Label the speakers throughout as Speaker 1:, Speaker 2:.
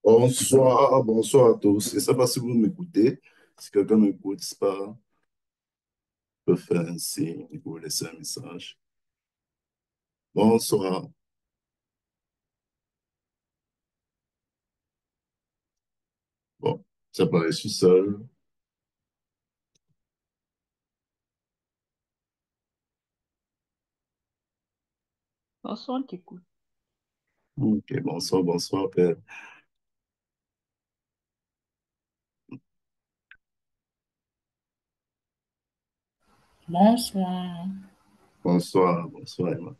Speaker 1: Bonsoir, bonsoir à tous. Je ne sais pas si vous m'écoutez. Si quelqu'un m'écoute, c'est pas, peut faire un signe ou laisser un message. Bonsoir. Bon, c'est pas, je suis seul.
Speaker 2: Bonsoir, on t'écoute.
Speaker 1: Ok, bonsoir, bonsoir, Père.
Speaker 2: Bonsoir.
Speaker 1: Bonsoir, bonsoir, Emma.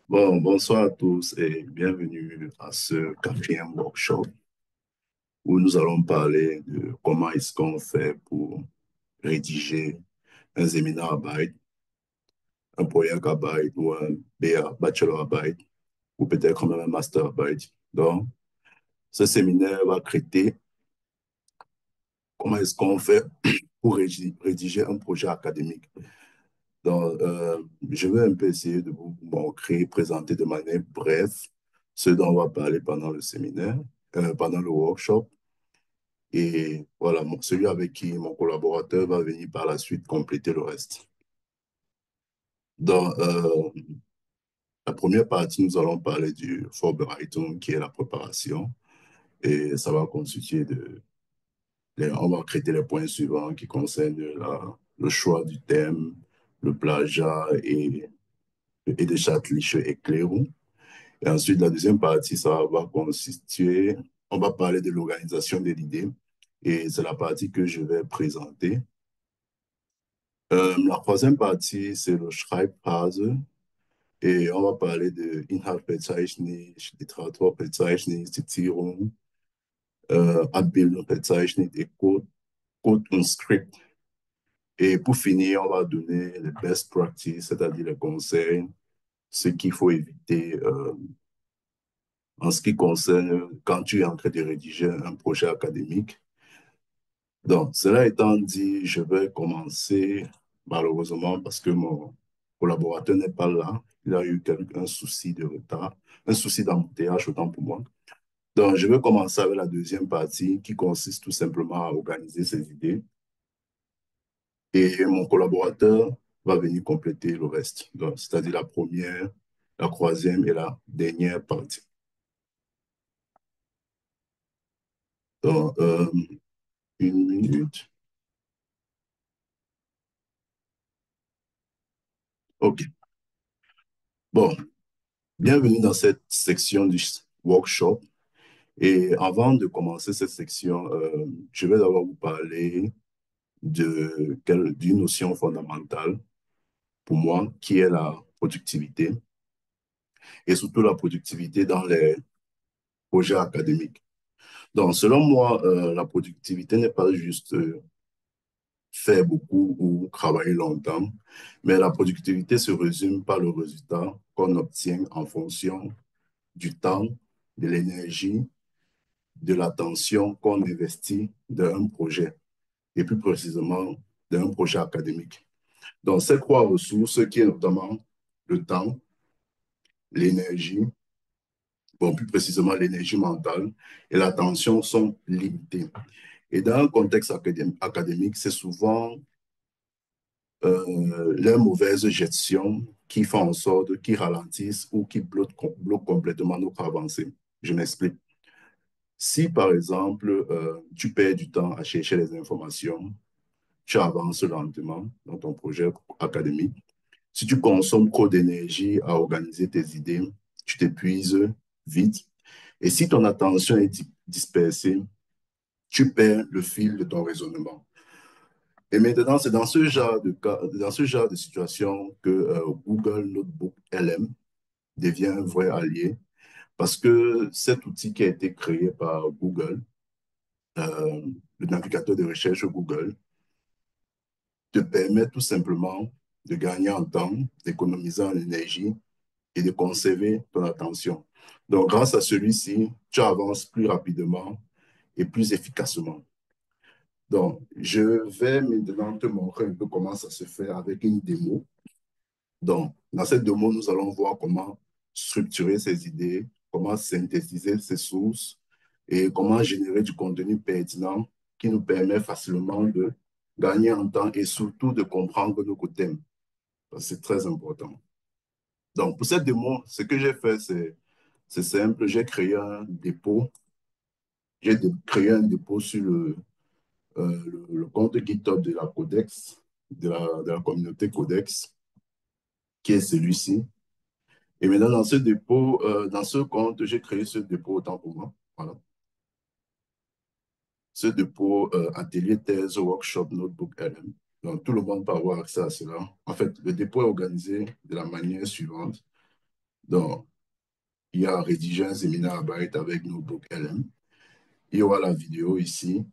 Speaker 1: Bon, bonsoir à tous et bienvenue à ce quatrième workshop où nous allons parler de comment est-ce qu'on fait pour rédiger un séminaire à Byte, un projet à Byte ou un BA, Bachelor à Byte ou peut-être même un Master à Byte. Donc, ce séminaire va traiter comment est-ce qu'on fait pour rédiger un projet académique. Donc, je vais un peu essayer de vous montrer, présenter de manière brève ce dont on va parler pendant le séminaire, pendant le workshop. Et voilà, celui avec qui mon collaborateur va venir par la suite compléter le reste. Dans la première partie, nous allons parler du Vorbereitung, qui est la préparation. Et ça va constituer on va traiter les points suivants qui concernent le choix du thème, le plagiat et des châteliches éclairons. Et ensuite, la deuxième partie, ça va constituer, on va parler de l'organisation de l'idée. Et c'est la partie que je vais présenter. La troisième partie, c'est le Schreibphase. Et on va parler de Inhaltsverzeichnis, Literaturverzeichnis, Zitierung, Abbildungsverzeichnis et Code und Script. Et pour finir, on va donner les best practices, c'est-à-dire les conseils, ce qu'il faut éviter en ce qui concerne quand tu es en train de rédiger un projet académique. Donc, cela étant dit, je vais commencer malheureusement parce que mon collaborateur n'est pas là. Il a eu un souci de retard, un souci d'embouteillage, autant pour moi. Donc, je vais commencer avec la deuxième partie qui consiste tout simplement à organiser ses idées. Et mon collaborateur va venir compléter le reste. Donc, c'est-à-dire la première, la troisième et la dernière partie. Donc, une minute. OK. Bon, bienvenue dans cette section du workshop. Et avant de commencer cette section, je vais d'abord vous parler d'une notion fondamentale pour moi, qui est la productivité, et surtout la productivité dans les projets académiques. Donc, selon moi, la productivité n'est pas juste faire beaucoup ou travailler longtemps, mais la productivité se résume par le résultat qu'on obtient en fonction du temps, de l'énergie, de l'attention qu'on investit dans un projet, et plus précisément d'un projet académique. Donc, ces trois ressources, qui est notamment le temps, l'énergie, bon, plus précisément l'énergie mentale et l'attention, sont limitées. Et dans un contexte académique, c'est souvent les mauvaises gestions qui font en sorte, qui ralentissent ou qui bloquent complètement notre avancée. Je m'explique. Si, par exemple, tu perds du temps à chercher les informations, tu avances lentement dans ton projet académique. Si tu consommes trop d'énergie à organiser tes idées, tu t'épuises vite. Et si ton attention est dispersée, tu perds le fil de ton raisonnement. Et maintenant, c'est dans ce genre de cas, dans ce genre de situation que Google Notebook LM devient un vrai allié parce que cet outil qui a été créé par Google, euh, le navigateur de recherche Google, te permet tout simplement de gagner en temps, d'économiser en énergie et de conserver ton attention. Donc, grâce à celui-ci, tu avances plus rapidement et plus efficacement. Donc, je vais maintenant te montrer un peu comment ça se fait avec une démo. Donc, dans cette démo, nous allons voir comment structurer ces idées, comment synthétiser ces sources, et comment générer du contenu pertinent qui nous permet facilement de gagner en temps et surtout de comprendre nos thèmes. C'est très important. Donc, pour cette démo, ce que j'ai fait, c'est simple. J'ai créé un dépôt. Créé un dépôt sur le compte GitHub de la Codex, de la communauté Codex, qui est celui-ci. Et maintenant, dans ce dépôt, dans ce compte, j'ai créé ce dépôt autant pour moi. Voilà. Ce dépôt atelier thèse workshop notebook LM. Donc, tout le monde peut avoir accès à cela. En fait, le dépôt est organisé de la manière suivante. Donc, il y a rédigé un séminaire à Byte avec notebook LM. Il y aura la vidéo ici,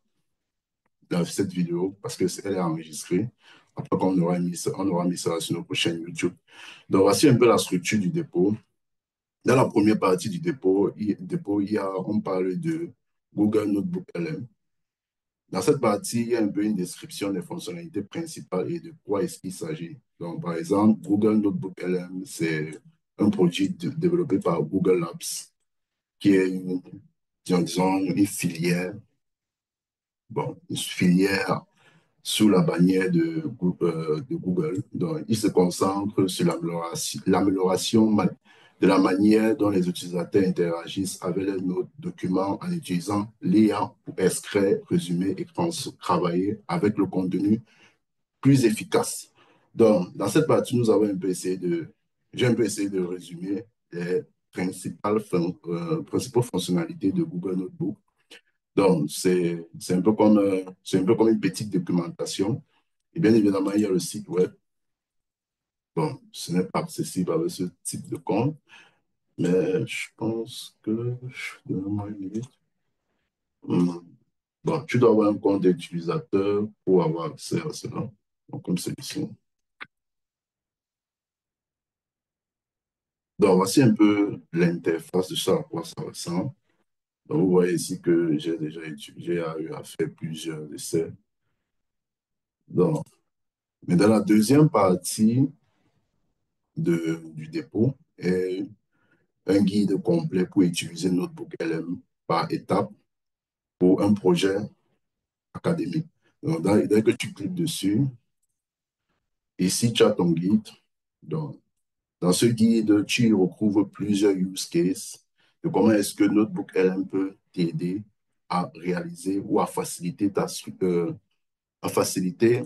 Speaker 1: cette vidéo, parce qu'elle est enregistrée. Après, on aura mis ça sur notre prochaine YouTube. Donc, voici un peu la structure du dépôt. Dans la première partie du dépôt, on parle de Google Notebook LM. Dans cette partie, il y a un peu une description des fonctionnalités principales et de quoi est-ce qu'il s'agit. Donc, par exemple, Google Notebook LM, c'est un produit développé par Google Labs, qui est disons, une filière, bon, une filière sous la bannière de Google. Donc, il se concentre sur l'amélioration de la manière dont les utilisateurs interagissent avec nos documents en utilisant l'IA pour extraire, résumer et travailler avec le contenu plus efficace. Donc, dans cette partie, j'ai un peu essayé de résumer les principales fonctionnalités de Google Notebook. Donc, c'est un peu comme une petite documentation. Et bien évidemment, il y a le site web. Bon, ce n'est pas accessible avec ce type de compte, mais je pense que... Donne-moi une minute. Hmm. Bon, tu dois avoir un compte d'utilisateur pour avoir accès à cela. Donc, comme celui-ci. Donc, voici un peu l'interface de ça, à quoi ça ressemble. Donc, vous voyez ici que j'ai déjà étudié, j'ai eu à faire plusieurs essais. Donc, mais dans la deuxième partie du dépôt est un guide complet pour utiliser Notebook LM par étape pour un projet académique. Donc, dès que tu cliques dessus, ici, tu as ton guide. Donc, dans ce guide, tu y retrouves plusieurs use cases de comment est-ce que Notebook LM peut t'aider à réaliser ou à faciliter à faciliter,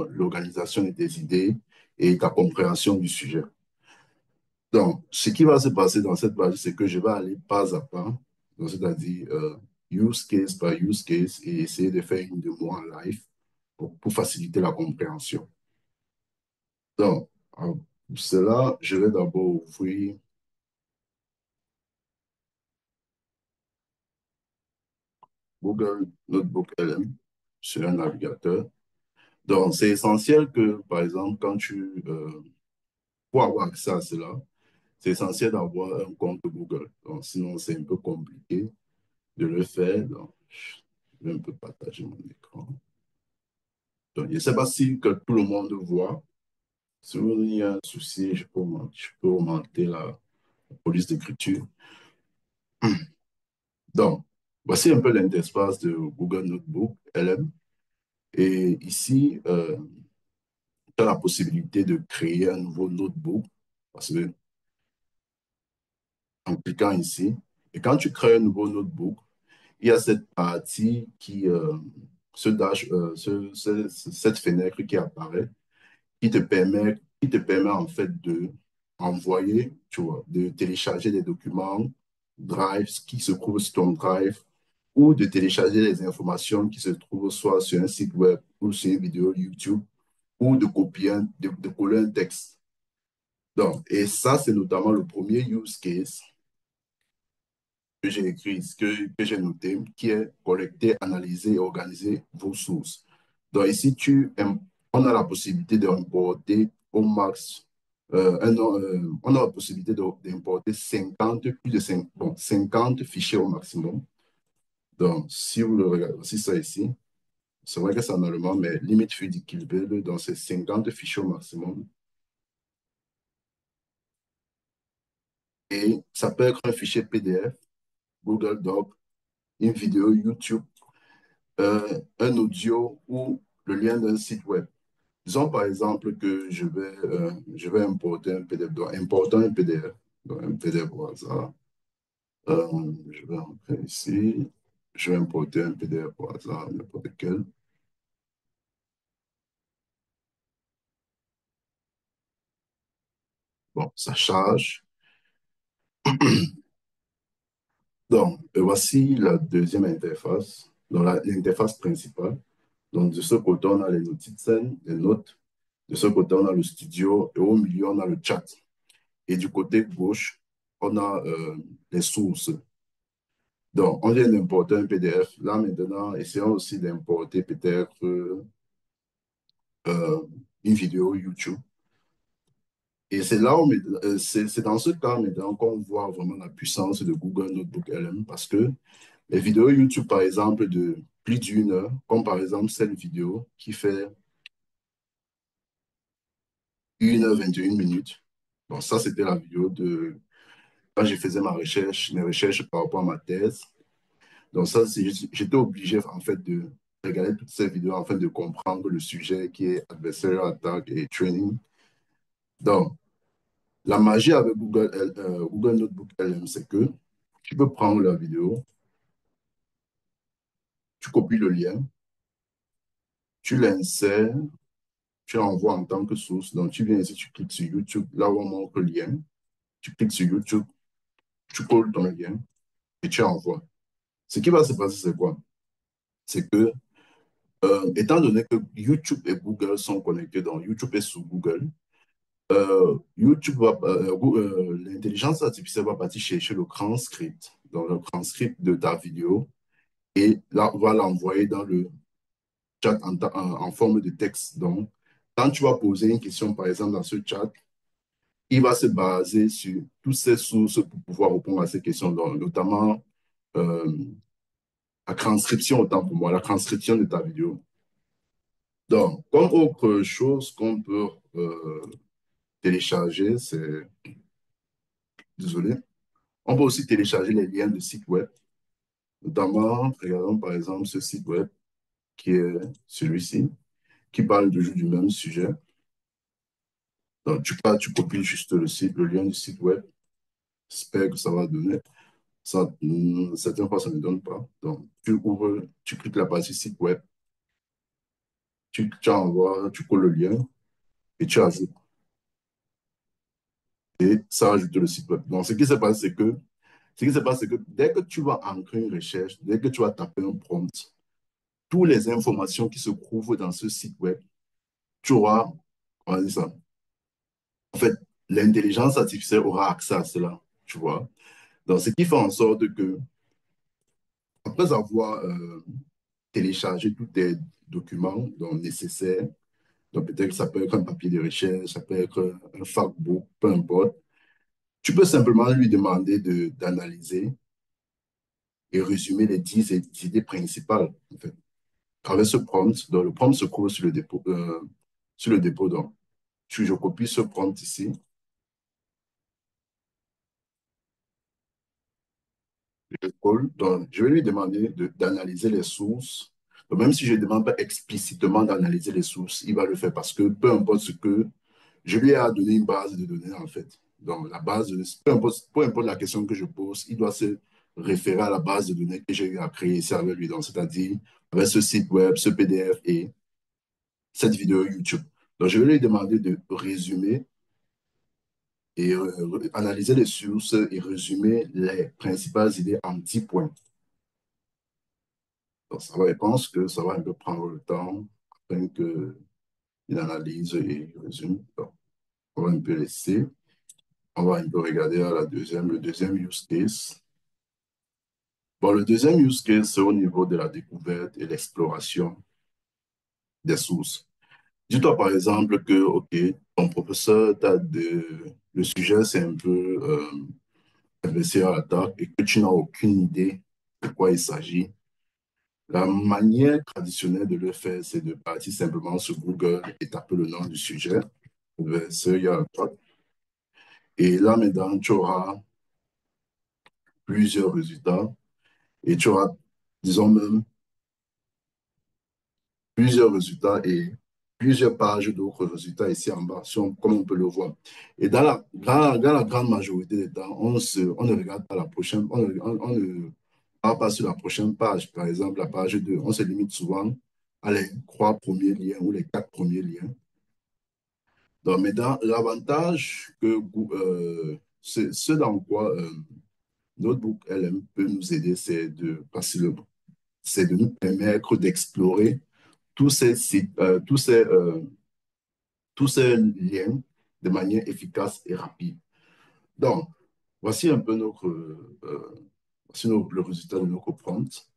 Speaker 1: l'organisation de tes idées et ta compréhension du sujet. Donc, ce qui va se passer dans cette page, c'est que je vais aller pas à pas, donc c'est-à-dire use case par use case et essayer de faire une démo en live pour faciliter la compréhension. Donc, pour cela, je vais d'abord ouvrir Google Notebook LM sur un navigateur. Donc, c'est essentiel que, par exemple, pour avoir accès à cela, c'est essentiel d'avoir un compte Google. Donc, sinon, c'est un peu compliqué de le faire. Donc, je vais un peu partager mon écran. Donc, je ne sais pas si que tout le monde voit. Si il y a un souci, je peux augmenter la police d'écriture. Donc, voici un peu l'interface de Google Notebook LM. Et ici, tu as la possibilité de créer un nouveau notebook parce que, en cliquant ici. Et quand tu crées un nouveau notebook, il y a cette partie cette fenêtre qui apparaît qui te permet en fait de envoyer, tu vois, de télécharger des documents Drive qui se trouvent sur ton Drive ou de télécharger les informations qui se trouvent soit sur un site web ou sur une vidéo YouTube ou de de coller un texte. Donc, et ça, c'est notamment le premier use case que j'ai écrit, que j'ai noté, qui est collecter, analyser et organiser vos sources. Donc ici, on a la possibilité d'importer au max, on a la possibilité d'importer 50, plus de 50 fichiers au maximum. Donc, si vous le regardez, c'est ça ici. C'est vrai que c'est en allemand, mais limite für die Kilobyte, donc c'est 50 fichiers au maximum. Et ça peut être un fichier PDF, Google Doc, une vidéo YouTube, un audio ou le lien d'un site web. Disons par exemple que je vais importer un PDF, donc importer un PDF, donc un PDF au hasard. Je vais entrer ici, je vais importer un PDF au hasard, n'importe quel. Bon, ça charge. Donc, voici la deuxième interface, donc l'interface principale. Donc, de ce côté, on a les notices, les notes. De ce côté, on a le studio et au milieu, on a le chat. Et du côté gauche, on a les sources. Donc, on vient d'importer un PDF. Là, maintenant, essayons aussi d'importer peut-être euh, une vidéo YouTube. Et c'est là où, c'est dans ce cas maintenant qu'on voit vraiment la puissance de Google Notebook LM parce que les vidéos YouTube, par exemple, de plus d'une heure, comme par exemple cette vidéo qui fait 1h21 minutes. Bon, ça, c'était la vidéo de quand je faisais mes recherches par rapport à ma thèse. Donc, ça, j'étais obligé, en fait, de regarder toutes ces vidéos afin de comprendre le sujet qui est adversarial attack et training. Donc, la magie avec Google Notebook LM, c'est que tu peux prendre la vidéo, tu copies le lien, tu l'insères, tu l'envoies en tant que source. Donc, tu viens ici, tu cliques sur YouTube, là où on montre le lien, tu cliques sur YouTube, tu colles ton lien et tu envoies. Ce qui va se passer, c'est quoi? C'est que, étant donné que YouTube et Google sont connectés, donc YouTube est sous Google, l'intelligence artificielle va partir chercher le transcript, donc le transcript de ta vidéo, et là, on va l'envoyer dans le chat en forme de texte. Donc, quand tu vas poser une question, par exemple, dans ce chat, il va se baser sur toutes ces sources pour pouvoir répondre à ces questions, donc, notamment euh, la transcription, autant pour moi, la transcription de ta vidéo. Donc, comme autre chose qu'on peut télécharger, c'est, désolé, on peut aussi télécharger les liens de sites web, notamment, regardons par exemple ce site web qui est celui-ci, qui parle toujours du même sujet. Donc, tu copies juste le site, le lien du site web. J'espère que ça va donner. Ça, certaines fois, ça ne donne pas. Donc, tu ouvres, tu cliques la partie site web, tu envoies, tu colles le lien et tu ajoutes. Et ça ajoute le site web. Donc, ce qui se passe, c'est que dès que tu vas ancrer une recherche, dès que tu vas taper un prompt, toutes les informations qui se trouvent dans ce site web, tu auras, on va dire ça, en fait, l'intelligence artificielle aura accès à cela, tu vois. Donc, ce qui fait en sorte que, après avoir téléchargé tous tes documents donc, nécessaires, donc peut-être que ça peut être un papier de recherche, ça peut être un factbook, peu importe, tu peux simplement lui demander d'analyser et résumer les 10 idées principales, en fait. Avec ce prompt, donc le prompt se trouve sur le dépôt. Donc, je copie ce prompt ici. Je colle. Donc, je vais lui demander d'analyser les sources. Donc, même si je ne demande pas explicitement d'analyser les sources, il va le faire parce que peu importe ce que je lui ai donné une base de données, en fait. Donc, la base de, peu importe la question que je pose, il doit se référer à la base de données que j'ai eu à créer ici avec lui. Donc, c'est-à-dire avec ce site web, ce PDF et cette vidéo YouTube. Donc, je vais lui demander de résumer et analyser les sources et résumer les principales idées en 10 points. Donc, ça va, je pense que ça va un peu prendre le temps afin qu'il analyse et il résume. Donc, on va un peu laisser. On va un peu regarder à le deuxième use case. Bon, le deuxième use case, c'est au niveau de la découverte et l'exploration des sources. Dis-toi par exemple que, OK, ton professeur, le sujet, c'est un peu adversaire à l'attaque et que tu n'as aucune idée de quoi il s'agit. La manière traditionnelle de le faire, c'est de partir simplement sur Google et taper le nom du sujet, adversaire à l'attaque. Et là, maintenant, tu auras plusieurs résultats et tu auras, disons même, plusieurs résultats et plusieurs pages d'autres résultats ici en bas, comme on peut le voir. Et dans la grande majorité des temps, on ne regarde pas la prochaine, on ne va pas sur la prochaine page, par exemple la page 2. On se limite souvent à les trois premiers liens ou les quatre premiers liens. Donc, mais dans l'avantage ce dans quoi Notebook LM peut nous aider, c'est de nous permettre d'explorer tous ces sites, tous ces liens de manière efficace et rapide. Donc, voici un peu le résultat de notre prompt.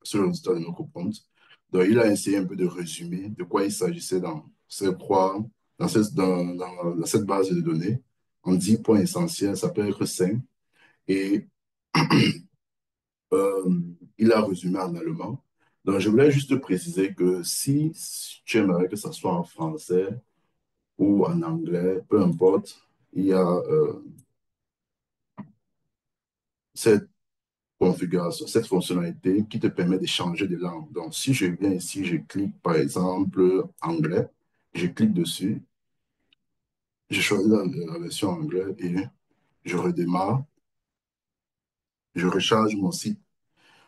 Speaker 1: Sur le résultat de notre prompt. Donc, il a essayé un peu de résumer de quoi il s'agissait dans cette base de données. En 10 points essentiels, ça peut être 5. Et euh, il a résumé en allemand. Donc, je voulais juste préciser que si tu aimerais que ça soit en français ou en anglais, peu importe, il y a cette configuration, cette fonctionnalité qui te permet de changer de langue. Donc, si je viens ici, je clique par exemple anglais, je clique dessus, je choisis la version anglais et je redémarre, je recharge mon site.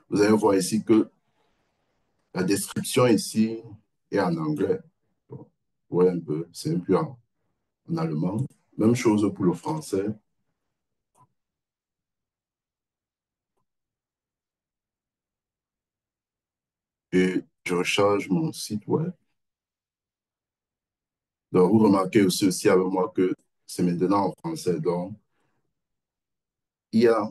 Speaker 1: Vous allez voir ici que la description ici est en anglais. Bon, ouais, un peu, c'est un peu en allemand. Même chose pour le français. Et je recharge mon site web. Donc, vous remarquez aussi avec moi que c'est maintenant en français. Donc, il y a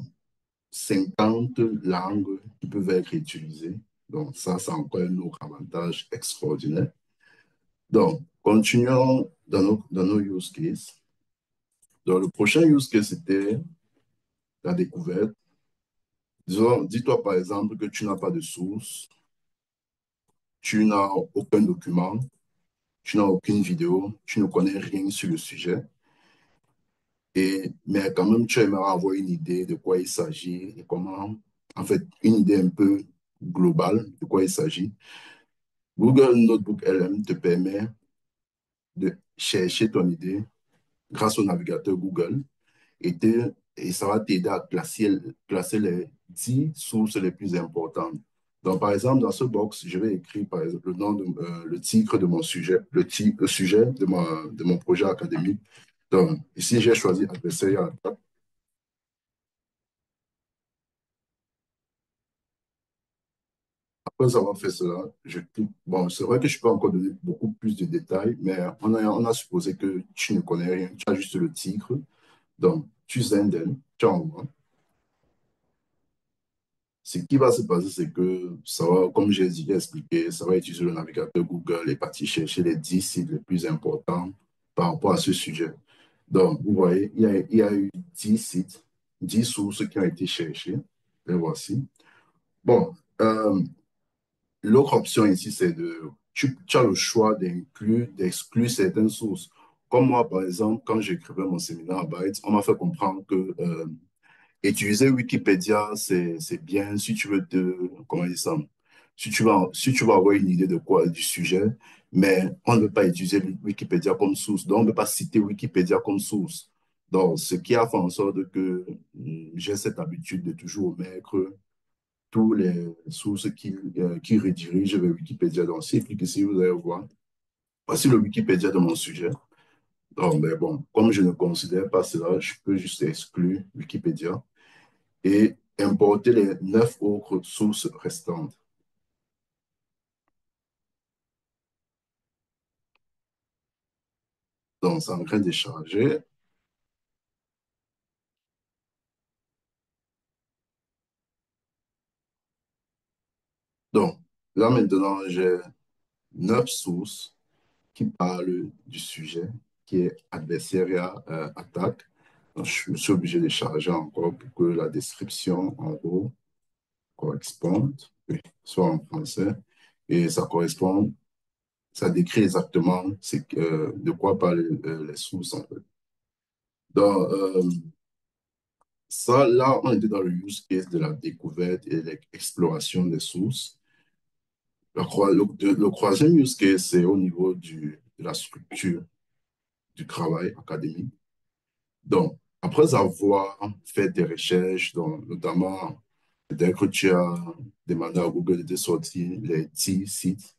Speaker 1: 50 langues qui peuvent être utilisées. Donc, ça, c'est encore un autre avantage extraordinaire. Donc, continuons dans nos use cases. Donc, le prochain use case, c'était la découverte. Disons, dis-toi par exemple que tu n'as pas de source, tu n'as aucun document, tu n'as aucune vidéo, tu ne connais rien sur le sujet. Mais quand même, tu aimerais avoir une idée de quoi il s'agit et comment, en fait, une idée un peu globale de quoi il s'agit. Google Notebook LM te permet de chercher ton idée grâce au navigateur Google et ça va t'aider à classer les 10 sources les plus importantes. Donc, par exemple, dans ce box, je vais écrire, par exemple, le titre de mon sujet, le sujet de mon projet académique. Donc, ici, j'ai choisi adversaire. Après avoir fait cela, je clique. Bon, c'est vrai que je peux encore donner beaucoup plus de détails, mais on a supposé que tu ne connais rien. Tu as juste le titre. Donc, tu senden, tu envoies. Ce qui va se passer, c'est que ça va, comme j'ai déjà expliqué, ça va utiliser le navigateur Google et partir chercher les 10 sites les plus importants par rapport à ce sujet. Donc, vous voyez, il y a eu 10 sites, 10 sources qui ont été cherchées. Les voici. Bon, l'autre option ici, tu as le choix d'exclure certaines sources. Comme moi, par exemple, quand j'écrivais mon séminaire à Bytes, on m'a fait comprendre que utiliser Wikipédia, c'est bien si tu veux comment dire ça, si tu vas avoir une idée de quoi, du sujet, mais on ne veut pas utiliser Wikipédia comme source. Donc, on ne peut pas citer Wikipédia comme source. Donc, ce qui a fait en sorte que j'ai cette habitude de toujours mettre tous les sources qui redirigent vers Wikipédia. Donc, si clique ici, vous allez voir. Voici le Wikipédia de mon sujet. Donc, mais bon, comme je ne considère pas cela, je peux juste exclure Wikipédia et importer les 9 autres sources restantes. Donc, c'est en train de charger. Donc, là maintenant, j'ai 9 sources qui parlent du sujet qui est adversariat attaque. Donc, je suis obligé de charger encore pour que la description en haut corresponde, oui, soit en français. Et ça correspond, ça décrit exactement de quoi parlent les sources en fait. Donc, Ça, là, on était dans le use case de la découverte et de l'exploration des sources. Le troisième use case, c'est au niveau de la structure du travail académique. Donc, après avoir fait des recherches, donc, notamment, dès que tu as demandé à Google de te sortir les 10 sites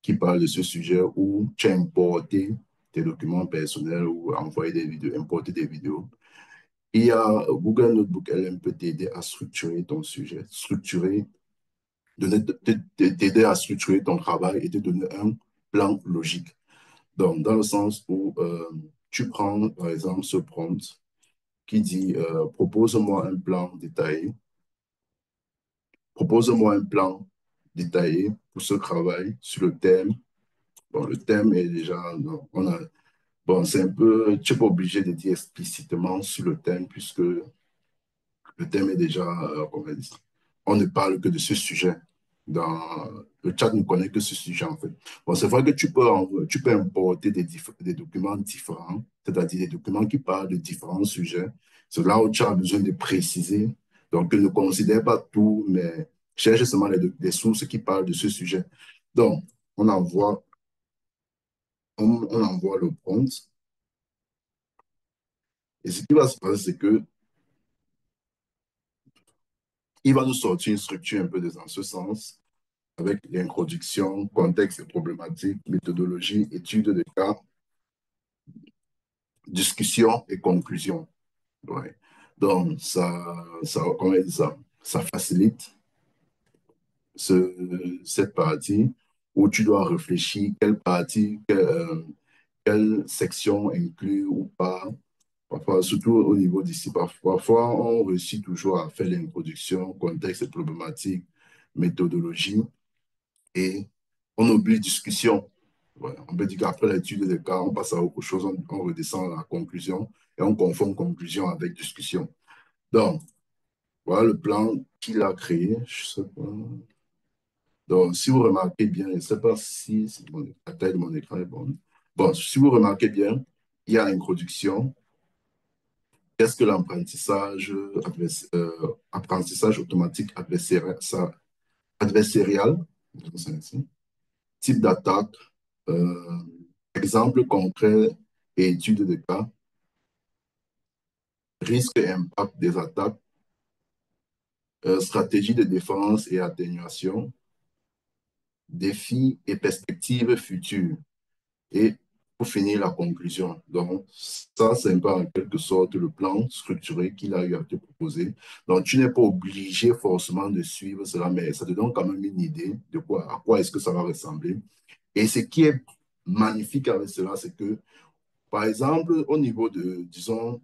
Speaker 1: qui parlent de ce sujet où tu as importé tes documents personnels ou envoyé des vidéos, importé des vidéos, il y a Google Notebook LM peut t'aider à structurer ton sujet, t'aider à structurer ton travail et te donner un plan logique. Donc, dans le sens où tu prends, par exemple, ce prompt qui dit propose-moi un plan détaillé, propose-moi un plan détaillé pour ce travail sur le thème. Bon, le thème est déjà, non, bon, c'est un peu, tu n'es pas obligé de dire explicitement sur le thème puisque le thème est déjà, comment dire, on ne parle que de ce sujet. Dans, le chat ne connaît que ce sujet, en fait. Bon, c'est vrai que tu peux importer des documents différents, c'est-à-dire des documents qui parlent de différents sujets. C'est là où tu as besoin de préciser. Donc, ne considère pas tout, mais cherche seulement les sources qui parlent de ce sujet. Donc, on envoie, on envoie le prompt. Et ce qui va se passer, c'est que il va nous sortir une structure un peu dans ce sens, avec l'introduction, contexte et problématique, méthodologie, étude de cas, discussion et conclusion. Ouais. Donc, comment dire ça? Ça facilite cette partie où tu dois réfléchir quelle partie, quelle section inclut ou pas. Parfois, surtout au niveau d'ici, parfois, on réussit toujours à faire l'introduction, contexte et problématique, méthodologie, et on oublie discussion. Ouais, on peut dire qu'après l'étude des cas, on passe à autre chose, on redescend à la conclusion et on confond conclusion avec discussion. Donc, voilà le plan qu'il a créé. Je sais pas. Donc, si vous remarquez bien, je ne sais pas si la taille de mon écran est bonne. Bon, si vous remarquez bien, il y a l'introduction. Qu'est-ce que l'apprentissage apprentissage automatique adversarial, type d'attaque, euh, exemple concret et étude de cas, risque et impact des attaques, stratégie de défense et atténuation, défis et perspectives futures. Et pour finir, la conclusion. Donc, ça, c'est un peu en quelque sorte le plan structuré qu'il a eu à te proposer. Donc, tu n'es pas obligé forcément de suivre cela, mais ça te donne quand même une idée de quoi, à quoi est-ce que ça va ressembler. Et ce qui est magnifique avec cela, c'est que, par exemple, au niveau de, disons,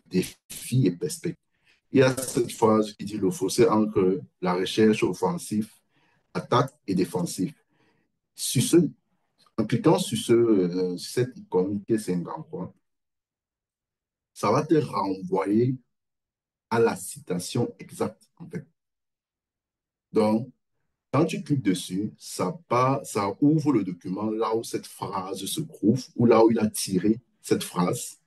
Speaker 1: défis et perspectives, il y a cette phrase qui dit le fossé entre la recherche offensive, attaque et défensive. Sur ce, en cliquant sur cette icône qui est 53, ça va te renvoyer à la citation exacte, en fait. Donc, quand tu cliques dessus, ça ouvre le document là où cette phrase se trouve, ou là où il a tiré cette phrase,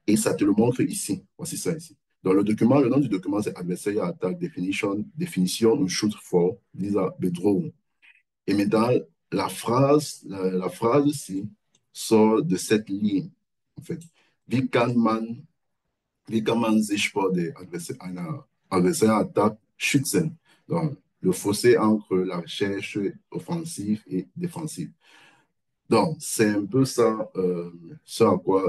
Speaker 1: et ça te le montre ici. Voici ça ici. Donc, le nom du document, c'est Adversarial Attack Definition ou Shoot for Lisa Bedrow. Et maintenant, la phrase ici sort de cette ligne, en fait. Wie kann man sich vor einer Adversariat-Attaque schützen? Donc, le fossé entre la recherche offensive et défensive. Donc, c'est un peu ça, ce à quoi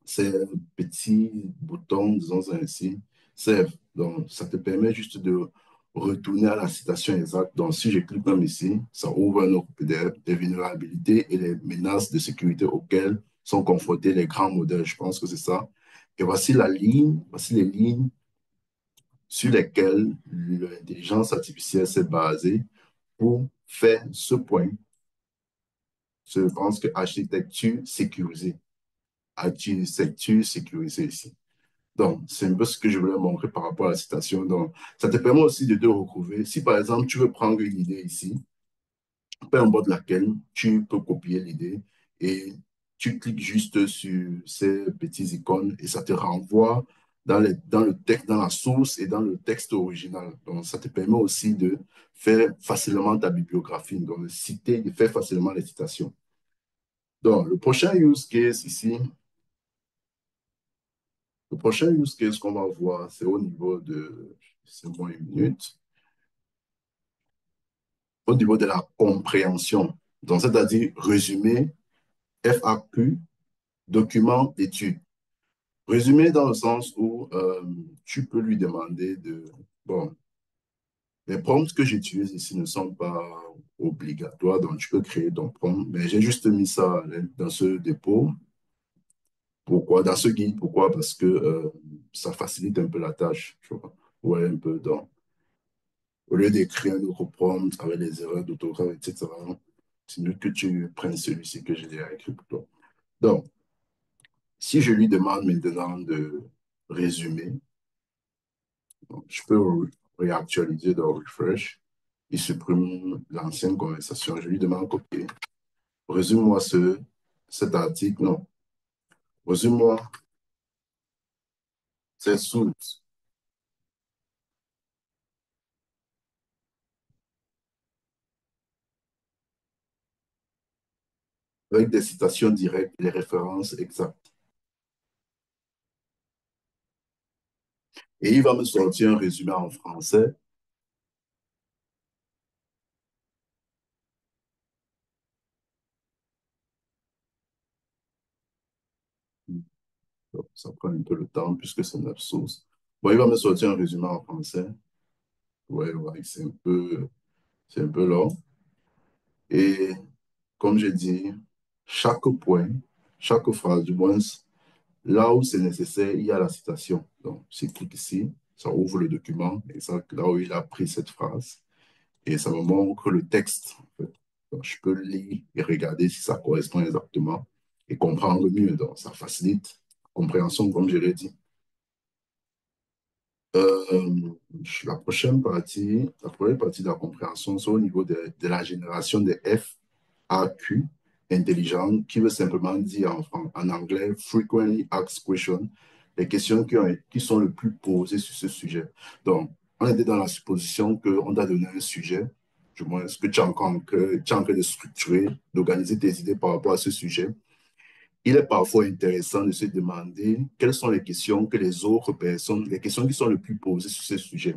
Speaker 1: ces petits boutons, disons ainsi, servent. Donc, ça te permet juste de retourner à la citation exacte. Donc, si je clique même ici, ça ouvre un autre PDF des vulnérabilités et les menaces de sécurité auxquelles sont confrontés les grands modèles. Je pense que c'est ça. Et voici les lignes sur lesquelles l'intelligence artificielle s'est basée pour faire ce point. Je pense que architecture sécurisée. Architecture sécurisée ici. Donc, c'est un peu ce que je voulais montrer par rapport à la citation. Donc, ça te permet aussi de te retrouver. Si par exemple, tu veux prendre une idée ici, peu importe laquelle, tu peux copier l'idée et Tu cliques juste sur ces petites icônes et ça te renvoie dans le texte, dans la source et dans le texte original. Donc, ça te permet aussi de faire facilement ta bibliographie, donc de citer, de faire facilement les citations. Donc, le prochain use case qu'on va voir, c'est au niveau de, c'est moi une minute, au niveau de la compréhension. Donc, c'est-à-dire résumé, FAQ, document d'étude. Résumé dans le sens où tu peux lui demander de... Bon, les prompts que j'utilise ici ne sont pas obligatoires, donc tu peux créer ton prompt, mais j'ai juste mis ça dans ce dépôt. Pourquoi? Dans ce guide, pourquoi? Parce que ça facilite un peu la tâche, tu vois. Ouais, un peu. Donc, au lieu d'écrire un autre prompt avec les erreurs d'autographe, etc., c'est mieux que tu prennes celui-ci que j'ai déjà écrit pour toi. Donc, si je lui demande maintenant de résumer, donc, je peux réactualiser dans Refresh. Il supprime l'ancienne conversation. Je lui demande, OK, résume-moi cet article. Non, résume-moi ces sources avec des citations directes, les références exactes. Et il va me sortir un résumé en français. Donc, ça prend un peu le temps puisque c'est 9 sources. Bon, il va me sortir un résumé en français. Ouais, ouais, c'est un peu long. Et comme j'ai dit, chaque point, chaque phrase, du moins, là où c'est nécessaire, il y a la citation. Donc, je clique ici, ça ouvre le document, et ça, là où il a pris cette phrase, et ça me montre le texte, en fait. Donc, je peux lire et regarder si ça correspond exactement et comprendre mieux. Donc, ça facilite la compréhension, comme je l'ai dit. Euh, la première partie de la compréhension, c'est au niveau de la génération des FAQ intelligentes, qui veut simplement dire en anglais Frequently Asked Questions, les questions qui sont le plus posées sur ce sujet. Donc, on était dans la supposition qu'on t'a donné un sujet, du moins, ce que tu as encore tu es en train de structurer, d'organiser tes idées par rapport à ce sujet. Il est parfois intéressant de se demander quelles sont les questions que les autres personnes, les questions qui sont les plus posées sur ce sujet.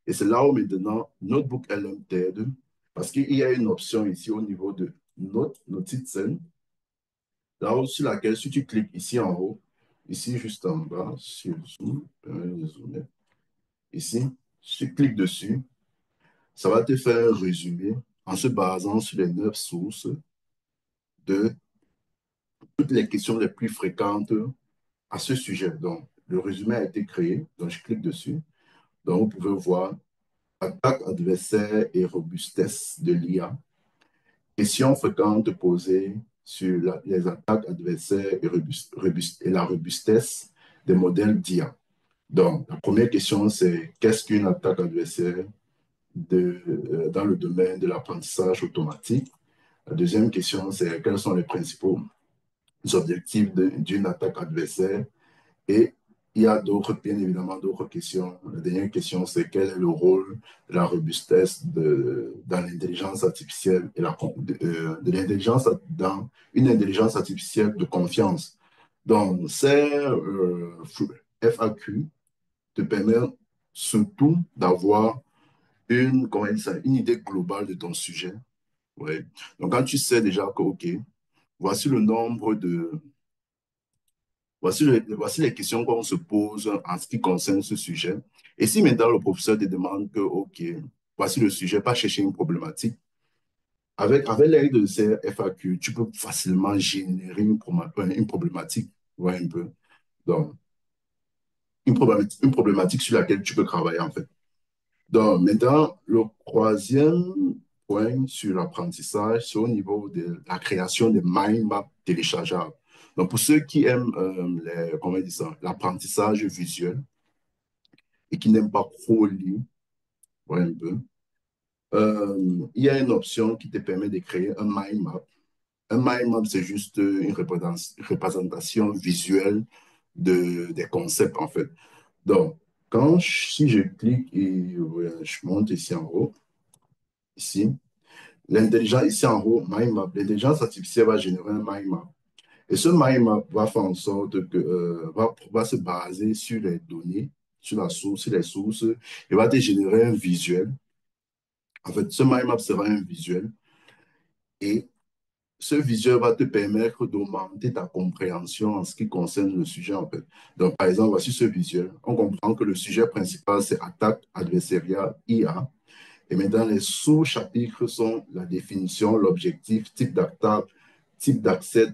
Speaker 1: Et c'est là où maintenant Notebook LM t'aide, parce qu'il y a une option ici au niveau de Notizen, là où, sur laquelle si tu cliques ici en haut, ici juste en bas, sur Zoom, ici, si tu cliques dessus, ça va te faire un résumé en se basant sur les 9 sources de toutes les questions les plus fréquentes à ce sujet. Donc, le résumé a été créé. Donc, je clique dessus. Donc, vous pouvez voir attaque adversaire et robustesse de l'IA. Questions fréquentes posées sur les attaques adversaires et la robustesse des modèles d'IA. Donc, la première question, c'est qu'est-ce qu'une attaque adversaire dans le domaine de l'apprentissage automatique? La deuxième question, c'est quels sont les principaux objectifs d'une attaque adversaire? Et il y a d'autres, bien évidemment, d'autres questions. La dernière question, c'est quel est le rôle de la robustesse dans l'intelligence artificielle et de l'intelligence dans une intelligence artificielle de confiance. Donc, ces FAQ te permettent surtout d'avoir comment on dit ça, une idée globale de ton sujet. Ouais. Donc, quand tu sais déjà que, OK, voici le nombre de, voici les questions qu'on se pose en ce qui concerne ce sujet. Et si maintenant le professeur te demande que, OK, voici le sujet, pas chercher une problématique, avec l'aide de ces FAQ, tu peux facilement générer une problématique, ouais, un peu. Donc, une problématique sur laquelle tu peux travailler, en fait. Donc, maintenant, le troisième point sur l'apprentissage, c'est au niveau de la création des mind maps téléchargeables. Donc, pour ceux qui aiment comment on dit ça, l'apprentissage visuel et qui n'aiment pas trop lire, ouais, un peu, il y a une option qui te permet de créer un mind map un mind map, c'est juste une représentation visuelle des concepts, en fait. Donc, si je clique et je monte ici en haut, ici, l'intelligence, ici en haut, mind map, l'intelligence artificielle va générer un mind map. Et ce mind map va faire en sorte que va se baser sur les données, sur la source, sur les sources, et va te générer un visuel. En fait, ce mind map sera un visuel et ce visuel va te permettre d'augmenter ta compréhension en ce qui concerne le sujet, en fait. Donc, par exemple, voici ce visuel. On comprend que le sujet principal, c'est attaque adversariale IA. Et maintenant, les sous-chapitres sont la définition, l'objectif, type d'attaque, type d'accès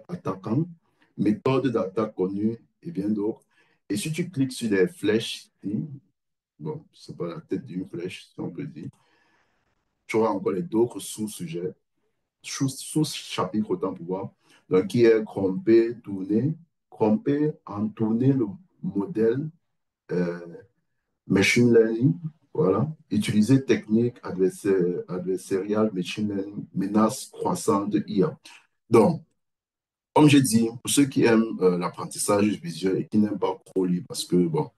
Speaker 1: attaquant, méthode d'attaque connue et bien d'autres. Et si tu cliques sur les flèches ici, bon, c'est pas la tête d'une flèche, si on peut dire, tu auras encore les d'autres sous-sujets, sous-chapitres autant pour voir, donc qui est cromper, entourner le modèle euh, machine learning, voilà. Utiliser technique adversariale, machine learning, menace croissante IA. Donc, comme j'ai dit, pour ceux qui aiment l'apprentissage visuel et qui n'aiment pas trop lire, parce que, bon,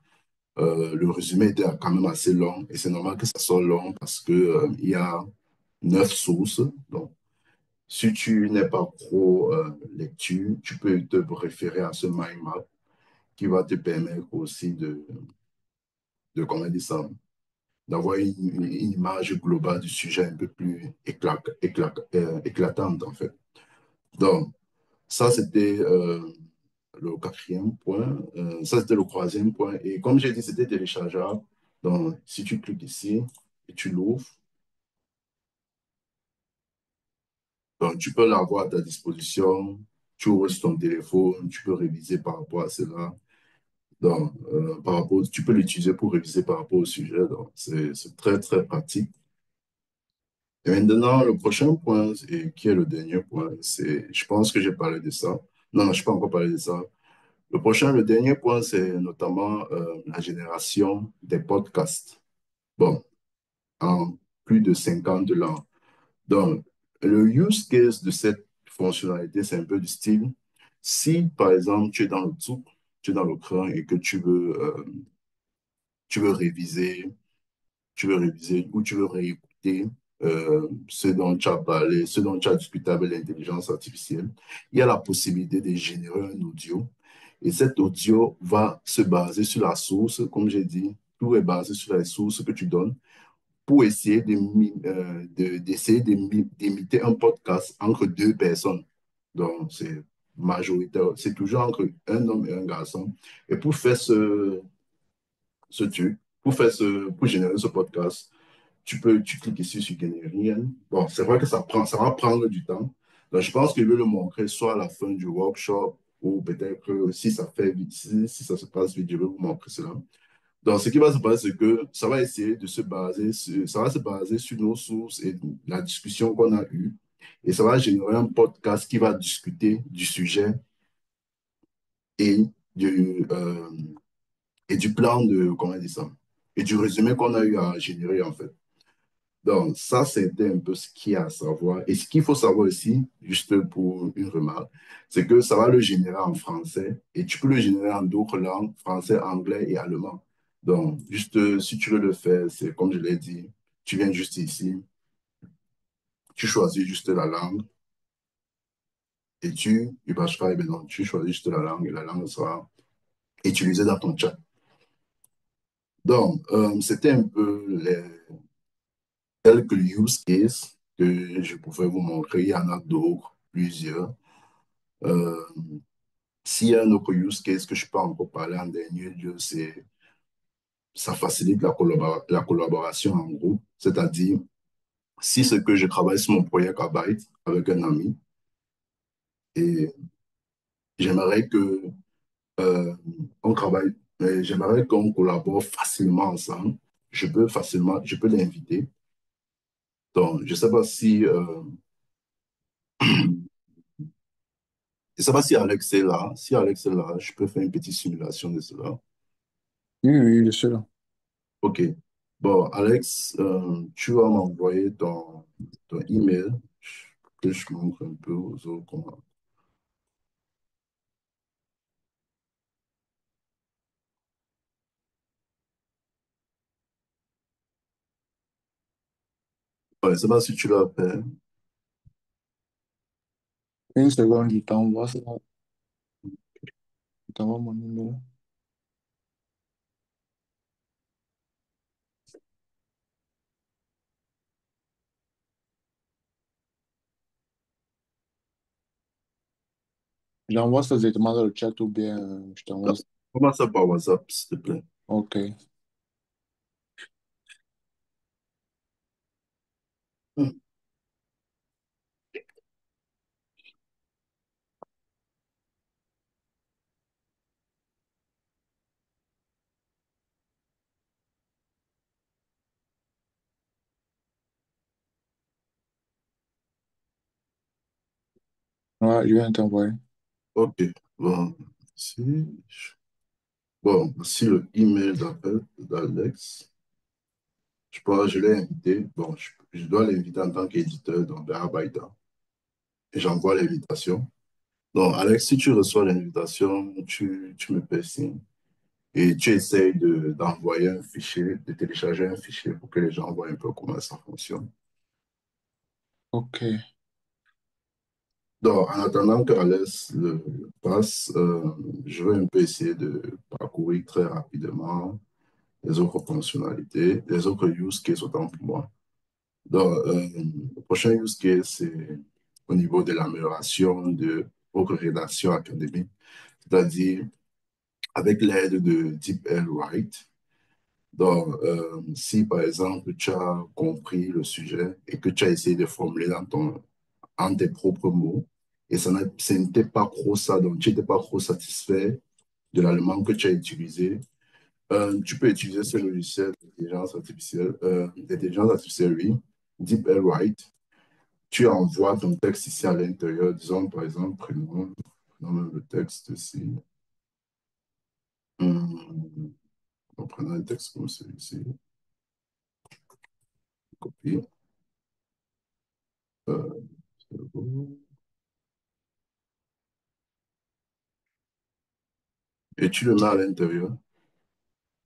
Speaker 1: le résumé était quand même assez long et c'est normal que ça soit long parce que, il y a 9 sources. Donc, si tu n'es pas pro lecture, tu peux te référer à ce mind map qui va te permettre aussi comment dire ça, d'avoir une image globale du sujet un peu plus éclatante, en fait. Donc, ça, c'était le quatrième point. Ça, c'était le troisième point. Et comme j'ai dit, c'était téléchargeable. Donc, si tu cliques ici et tu l'ouvres, donc, tu peux l'avoir à ta disposition. Tu ouvres sur ton téléphone, tu peux réviser par rapport à cela. Donc, tu peux l'utiliser pour réviser par rapport au sujet. Donc, c'est très, très pratique. Et maintenant, le prochain point, et qui est le dernier point, je pense que j'ai parlé de ça. Non, non, je n'ai pas encore parlé de ça. Le dernier point, c'est notamment la génération des podcasts. Bon, en plus de 50 ans. Donc, le use case de cette fonctionnalité, c'est un peu du style. Si, par exemple, tu es dans le truc, tu es dans le cran et que tu veux réviser ou tu veux réécouter ce dont tu as parlé, ce dont tu as discuté avec l'intelligence artificielle, il y a la possibilité de générer un audio. Et cet audio va se baser sur la source, comme j'ai dit, tout est basé sur la source que tu donnes pour essayer d'essayer d'imiter un podcast entre deux personnes. Donc, c'est majoritaire, c'est toujours entre un homme et un garçon. Et pour faire ce truc, pour générer ce podcast, tu cliques ici sur générer. Bon, c'est vrai que ça va prendre du temps. Donc, je pense que je vais le montrer soit à la fin du workshop ou peut-être que si ça fait vite, si ça se passe vite, je vais vous montrer cela. Donc, ce qui va se passer, c'est que ça va essayer de se baser ça va se baser sur nos sources et la discussion qu'on a eue. Et ça va générer un podcast qui va discuter du sujet et du, euh, et du plan de, comment dire ça, et du résumé qu'on a eu à générer, en fait. Donc, ça, c'était un peu ce qu'il y a à savoir. Et ce qu'il faut savoir aussi, juste pour une remarque, c'est que ça va le générer en français et tu peux le générer en d'autres langues, français, anglais et allemand. Donc, juste si tu veux le faire, c'est comme je l'ai dit, tu viens juste ici, tu choisis juste la langue et tu choisis juste la langue et la langue sera utilisée dans ton chat. Donc, c'était un peu quelques use cases que je pouvais vous montrer. Il y en a d'autres, plusieurs. Euh, S'il y a un autre use case que je peux encore parler en dernier lieu, c'est ça facilite la collaboration en groupe. C'est-à-dire, si c'est que je travaille sur mon projet Kbyte avec un ami et j'aimerais que euh, on travaille, j'aimerais qu'on collabore facilement ensemble, je peux l'inviter. Donc, je sais pas si Alex est là. Si Alex est là, je peux faire une petite simulation de cela.
Speaker 3: Oui, oui, je suis là.
Speaker 1: OK. Bon, Alex, tu vas m'envoyer ton email. que je montre un peu aux autres comment. Ouais, je ne sais pas si tu l'as fait.
Speaker 3: Une seconde, je t'envoie ça. Je t'envoie mon numéro. J'envoie ça directement dans le chat ou bien je t'envoie ça.
Speaker 1: Comment ça par WhatsApp, s'il te plaît?
Speaker 3: Ok.
Speaker 1: Hmm.
Speaker 3: Ouais, je viens de t'envoyer.
Speaker 1: Ok, bon, si, bon, si le email d'Alex, je l'ai invité, bon, je dois l'inviter en tant qu'éditeur dans Bearbaïda, et j'envoie l'invitation. Donc, Alex, si tu reçois l'invitation, tu me fais signe et tu essayes d'envoyer un fichier, de télécharger un fichier pour que les gens voient un peu comment ça fonctionne.
Speaker 3: Ok.
Speaker 1: Donc, en attendant que Alex le passe, je vais un peu essayer de parcourir très rapidement les autres fonctionnalités, les autres use cases autant pour moi. Donc, le prochain use case, c'est au niveau de l'amélioration de votre rédaction académique, c'est-à-dire avec l'aide de DeepL Write. Donc, si par exemple tu as compris le sujet et que tu as essayé de formuler en tes propres mots, et ce n'était pas trop ça, donc tu n'étais pas trop satisfait de l'allemand que tu as utilisé, tu peux utiliser ce logiciel d'intelligence artificielle, oui, DeepL Write. Tu envoies ton texte ici à l'intérieur, disons par exemple, prenons même le texte ici. Hum, prenons un texte comme celui-ci, copier. Euh, et tu le mets à l'intérieur.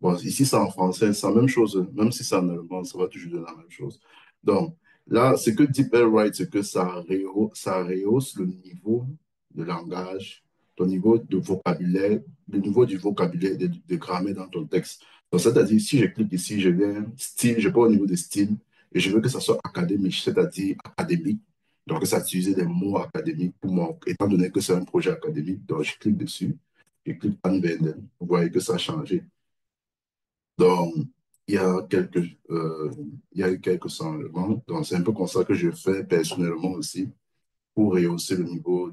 Speaker 1: Bon, ici, c'est en français, c'est la même chose. Même si c'est en allemand, ça va toujours donner la même chose. Donc, là, ce que dit Bell Wright, c'est que ça rehausse le niveau de langage, ton niveau de vocabulaire, le niveau du vocabulaire de grammaire dans ton texte. Donc, c'est-à-dire, si je clique ici, je viens style, je pars au niveau de style, et je veux que ça soit académique, c'est-à-dire académique. Donc, ça utilise des mots académiques pour moi, étant donné que c'est un projet académique. Donc, je clique dessus, je clique Anwenden. Vous voyez que ça a changé. Donc, il y a il y a eu quelques changements. Donc, c'est un peu comme ça que je fais personnellement aussi pour rehausser le niveau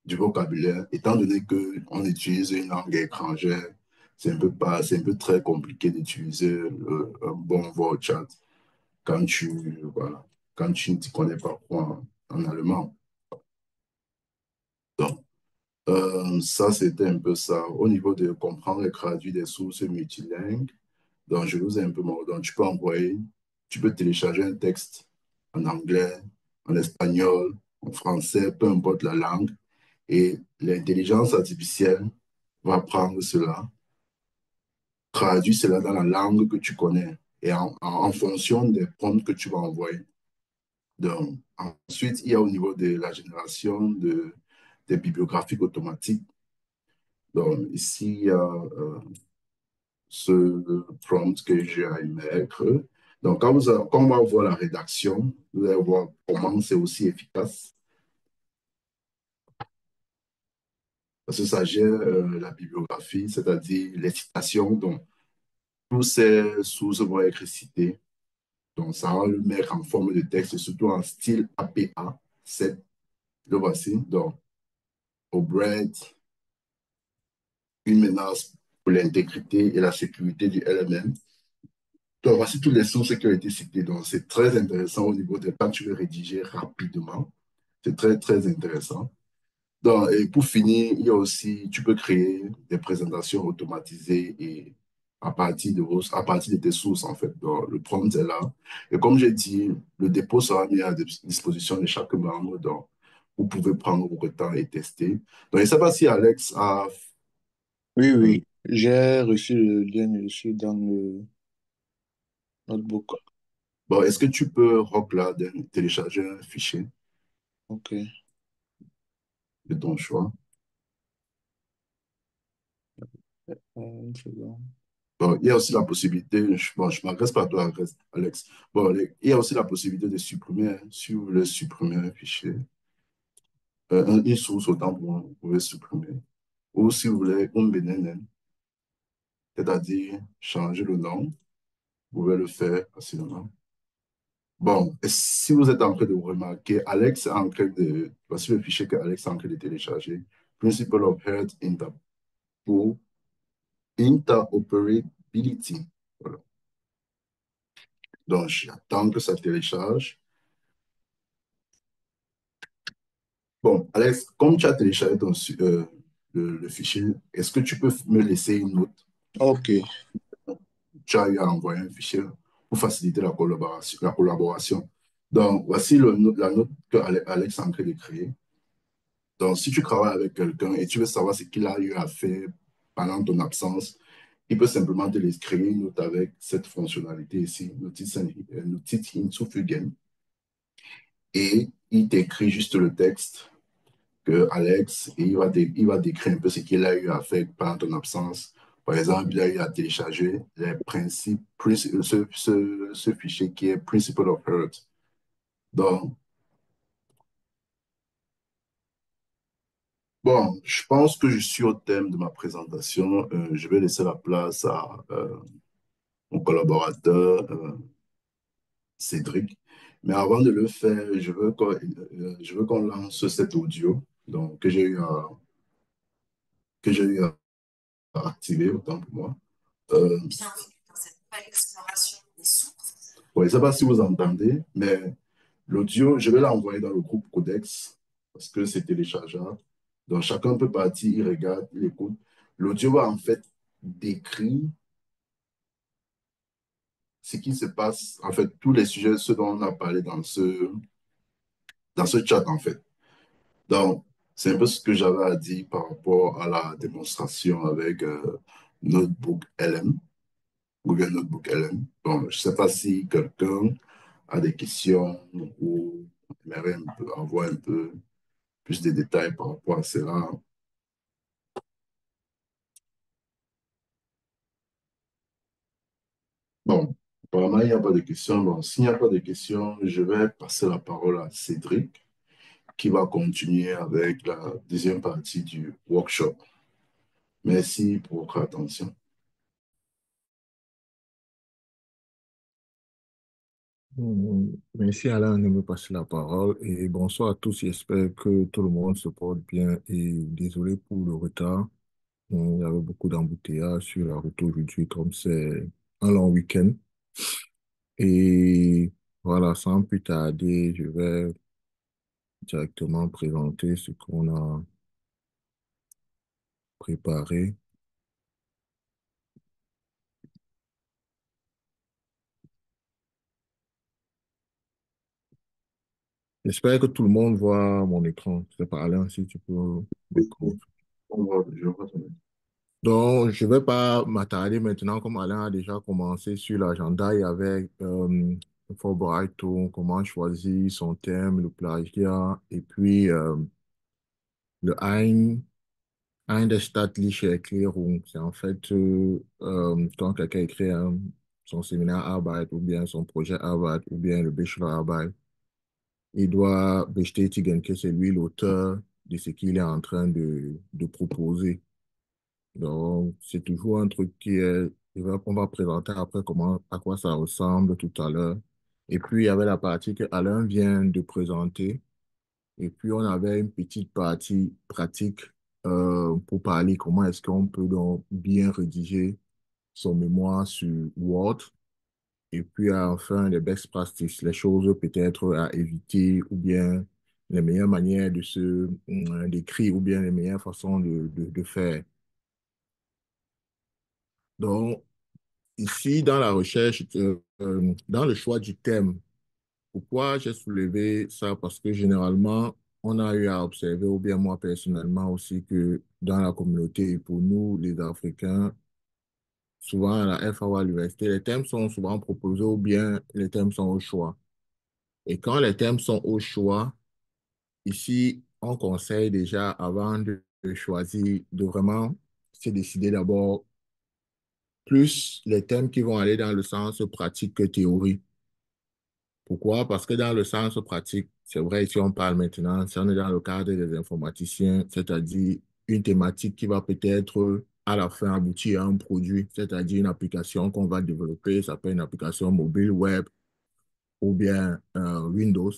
Speaker 1: du vocabulaire. Étant donné qu'on utilise une langue étrangère, c'est un peu très compliqué d'utiliser un bon voix chat quand voilà, quand tu ne t'y connais pas quoi en allemand. Donc, ça, c'était un peu ça. Au niveau de comprendre et traduire des sources multilingues, donc, je vous ai un peu montré. Donc, tu peux envoyer, tu peux télécharger un texte en anglais, en espagnol, en français, peu importe la langue. Et l'intelligence artificielle va prendre cela, traduire cela dans la langue que tu connais et en fonction des prompts que tu vas envoyer. Donc, ensuite, il y a au niveau de la génération des bibliographies automatiques. Donc, ici, il y a ce prompt que j'ai à y mettre. Donc, quand on va voir la rédaction, vous allez voir comment c'est aussi efficace. Parce que ça gère la bibliographie, c'est-à-dire les citations. Donc, tous ces sources vont être citées. Donc, ça va le mettre en forme de texte, surtout en style APA 7. Le voici. Donc, O'Brien, une menace pour l'intégrité et la sécurité du LMM. Donc, voici toutes les sources qui ont été citées. Donc, c'est très intéressant au niveau de quand tu veux rédiger rapidement. C'est très, très intéressant. Donc, et pour finir, il y a aussi, tu peux créer des présentations automatisées et à partir de tes sources, en fait. Donc, le prompt est là. Et comme j'ai dit, le dépôt sera mis à disposition de chaque membre. Donc, vous pouvez prendre votre temps et tester. Donc, je ne sais pas si Alex a...
Speaker 3: Oui,
Speaker 1: euh,
Speaker 3: oui. J'ai reçu le lien dessus dans le notebook.
Speaker 1: bon, est-ce que tu peux, Rock, là, télécharger un fichier
Speaker 3: Ok.
Speaker 1: de ton choix?
Speaker 3: Une seconde.
Speaker 1: Bon, il y a aussi la possibilité, bon, je m'adresse pas à toi, Alex. Bon, il y a aussi la possibilité de supprimer, hein, si vous voulez supprimer un fichier, une source, autant pour moi, vous pouvez supprimer. Ou si vous voulez, un BNN, c'est-à-dire changer le nom, vous pouvez le faire facilement. Bon, et si vous êtes en train de vous remarquer, Alex est en train de, voici le fichier que Alex est en train de télécharger. Principle of Health pour Interoperability. Voilà. Donc, j'attends que ça télécharge. Bon, Alex, comme tu as téléchargé le fichier, est-ce que tu peux me laisser une note?
Speaker 3: Ok.
Speaker 1: Tu as eu à envoyer un fichier pour faciliter la collaboration. La collaboration. Donc, voici la note que Alex est en train de créer. Donc, si tu travailles avec quelqu'un et tu veux savoir ce qu'il a eu à faire pendant ton absence, il peut simplement te les créer une note avec cette fonctionnalité ici, Notiz hinzufügen, et il t'écrit juste le texte que Alex, et il va décrire un peu ce qu'il a eu à faire pendant ton absence. Par exemple, il a eu à télécharger les principes, ce fichier qui est Principle of Health. Donc, bon, je pense que je suis au thème de ma présentation. Je vais laisser la place à mon collaborateur, Cédric. Mais avant de le faire, je veux qu'on lance cet audio donc, que j'ai eu à activer, autant pour moi. Bienvenue dans cette nouvelle exploration des sources. Ouais, je ne sais pas si vous entendez, mais l'audio, je vais l'envoyer dans le groupe Codex parce que c'est téléchargeable. Donc, chacun peut partir, il regarde, il écoute. L'audio va en fait décrire ce qui se passe, en fait, tous les sujets, ceux dont on a parlé dans ce chat, en fait. Donc, c'est un peu ce que j'avais à dire par rapport à la démonstration avec Notebook LM, Google Notebook LM. Bon, je ne sais pas si quelqu'un a des questions ou aimerait avoir un peu plus de détails par rapport à cela. Bon, apparemment, il n'y a pas de questions. Bon, s'il n'y a pas de questions, je vais passer la parole à Cédric qui va continuer avec la deuxième partie du workshop. Merci pour votre attention.
Speaker 4: Merci Alain de me passer la parole et bonsoir à tous. J'espère que tout le monde se porte bien et désolé pour le retard. Il y avait beaucoup d'embouteillages sur la route aujourd'hui comme c'est un long week-end. Et voilà, sans plus tarder, je vais directement présenter ce qu'on a préparé. J'espère que tout le monde voit mon écran. C'est pas Alain, si tu peux me confirmer.
Speaker 1: Je vois ton-
Speaker 4: Donc, je ne vais pas m'attarder maintenant, comme Alain a déjà commencé sur l'agenda. Il y avait le Fulbright, comment choisir son thème, le plagiat, et puis le Ein der staatliche Erklärung. C'est en fait quand quelqu'un écrit son séminaire Arbeit ou bien son projet Arbeit ou bien le Bachelorarbeit, il doit bestätigen que c'est lui l'auteur de ce qu'il est en train de proposer. Donc, c'est toujours un truc on va présenter après comment, à quoi ça ressemble tout à l'heure. Et puis, il y avait la partie que Alain vient de présenter. Et puis, on avait une petite partie pratique pour parler comment est-ce qu'on peut donc bien rédiger son mémoire sur Word. Et puis, enfin, les best practices, les choses peut-être à éviter ou bien les meilleures manières d'écrire ou bien les meilleures façons de faire. Donc, ici, dans la recherche, dans le choix du thème, pourquoi j'ai soulevé ça? Parce que généralement, on a eu à observer, ou bien moi personnellement aussi, que dans la communauté, et pour nous, les Africains, souvent à la FAO à l'université, les thèmes sont souvent proposés ou bien les thèmes sont au choix. Et quand les thèmes sont au choix, ici, on conseille déjà, avant de choisir, de vraiment se décider d'abord plus les thèmes qui vont aller dans le sens pratique que théorie. Pourquoi? Parce que dans le sens pratique, c'est vrai, si on parle maintenant, si on est dans le cadre des informaticiens, c'est-à-dire une thématique qui va peut-être à la fin aboutir à un produit, c'est-à-dire une application qu'on va développer, ça peut être une application mobile, web ou bien Windows.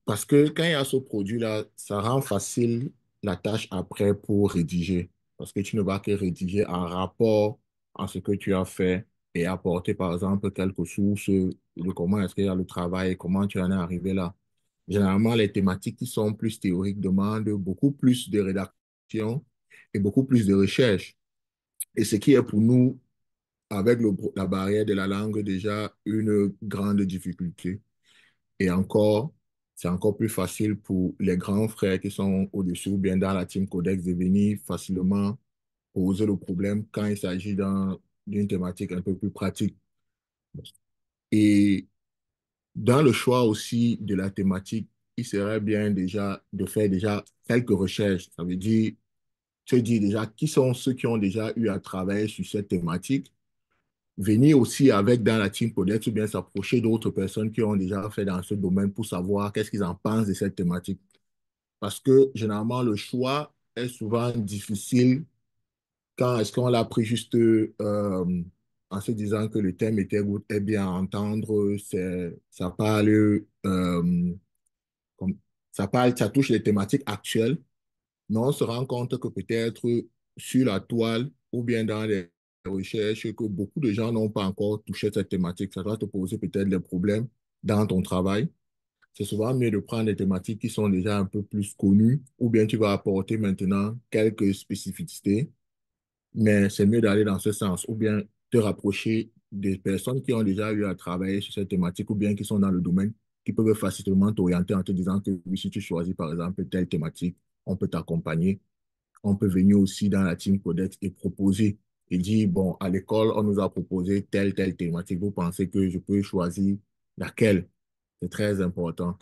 Speaker 4: Parce que quand il y a ce produit-là, ça rend facile la tâche après pour rédiger. Parce que tu ne vas que rédiger en rapport à ce que tu as fait et apporter, par exemple, quelques sources de comment est-ce qu'il y a le travail, comment tu en es arrivé là. Généralement, les thématiques qui sont plus théoriques demandent beaucoup plus de rédaction et beaucoup plus de recherche. Et ce qui est pour nous, avec la barrière de la langue, déjà une grande difficulté. Et encore, c'est encore plus facile pour les grands frères qui sont au-dessus ou bien dans la team Codex de venir facilement poser le problème quand il s'agit d'une thématique un peu plus pratique. Et dans le choix aussi de la thématique, il serait bien déjà de faire déjà quelques recherches. Ça veut dire, se dire déjà qui sont ceux qui ont déjà eu à travailler sur cette thématique, venir aussi avec dans la team Codex ou bien s'approcher d'autres personnes qui ont déjà fait dans ce domaine pour savoir qu'est-ce qu'ils en pensent de cette thématique. Parce que généralement, le choix est souvent difficile quand est-ce qu'on l'a pris juste en se disant que le thème est bien à entendre, ça parle, comme, ça touche les thématiques actuelles, mais on se rend compte que peut-être sur la toile ou bien dans les recherches, que beaucoup de gens n'ont pas encore touché cette thématique. Ça va te poser peut-être des problèmes dans ton travail. C'est souvent mieux de prendre des thématiques qui sont déjà un peu plus connues, ou bien tu vas apporter maintenant quelques spécificités, mais c'est mieux d'aller dans ce sens, ou bien te rapprocher des personnes qui ont déjà eu à travailler sur cette thématique, ou bien qui sont dans le domaine, qui peuvent facilement t'orienter en te disant que oui, si tu choisis par exemple telle thématique, on peut t'accompagner. On peut venir aussi dans la team Codex et proposer et dire, bon, à l'école, on nous a proposé telle thématique. Vous pensez que je peux choisir laquelle? C'est très important.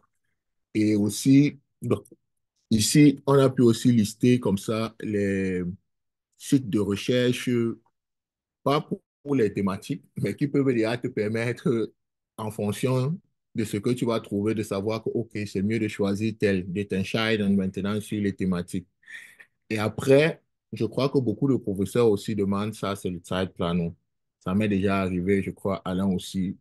Speaker 4: Et aussi, donc, ici, on a pu aussi lister comme ça les sites de recherche, pas pour les thématiques, mais qui peuvent déjà te permettre, en fonction de ce que tu vas trouver, de savoir que, OK, c'est mieux de choisir tel, d'être maintenant sur les thématiques. Et après, je crois que beaucoup de professeurs aussi demandent ça, c'est le side planning. Ça m'est déjà arrivé, je crois, Alain aussi.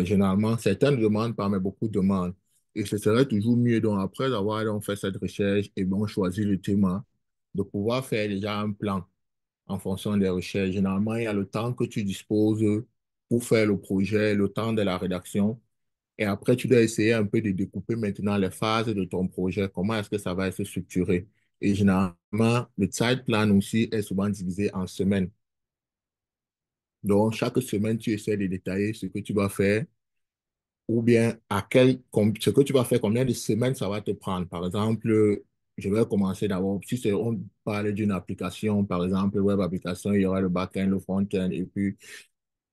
Speaker 4: Généralement, certains ne demandent pas, mais beaucoup demandent. Et ce serait toujours mieux, donc, après avoir donc, fait cette recherche et bon, choisi le thème, de pouvoir faire déjà un plan en fonction des recherches. Généralement, il y a le temps que tu disposes pour faire le projet, le temps de la rédaction. Et après, tu dois essayer un peu de découper maintenant les phases de ton projet. Comment est-ce que ça va être structuré? Et généralement, le side plan aussi est souvent divisé en semaines. Donc, chaque semaine, tu essaies de détailler ce que tu vas faire ou bien ce que tu vas faire, combien de semaines ça va te prendre. Par exemple, je vais commencer d'abord, si on parle d'une application, par exemple, web application, il y aura le back-end, le front-end, et puis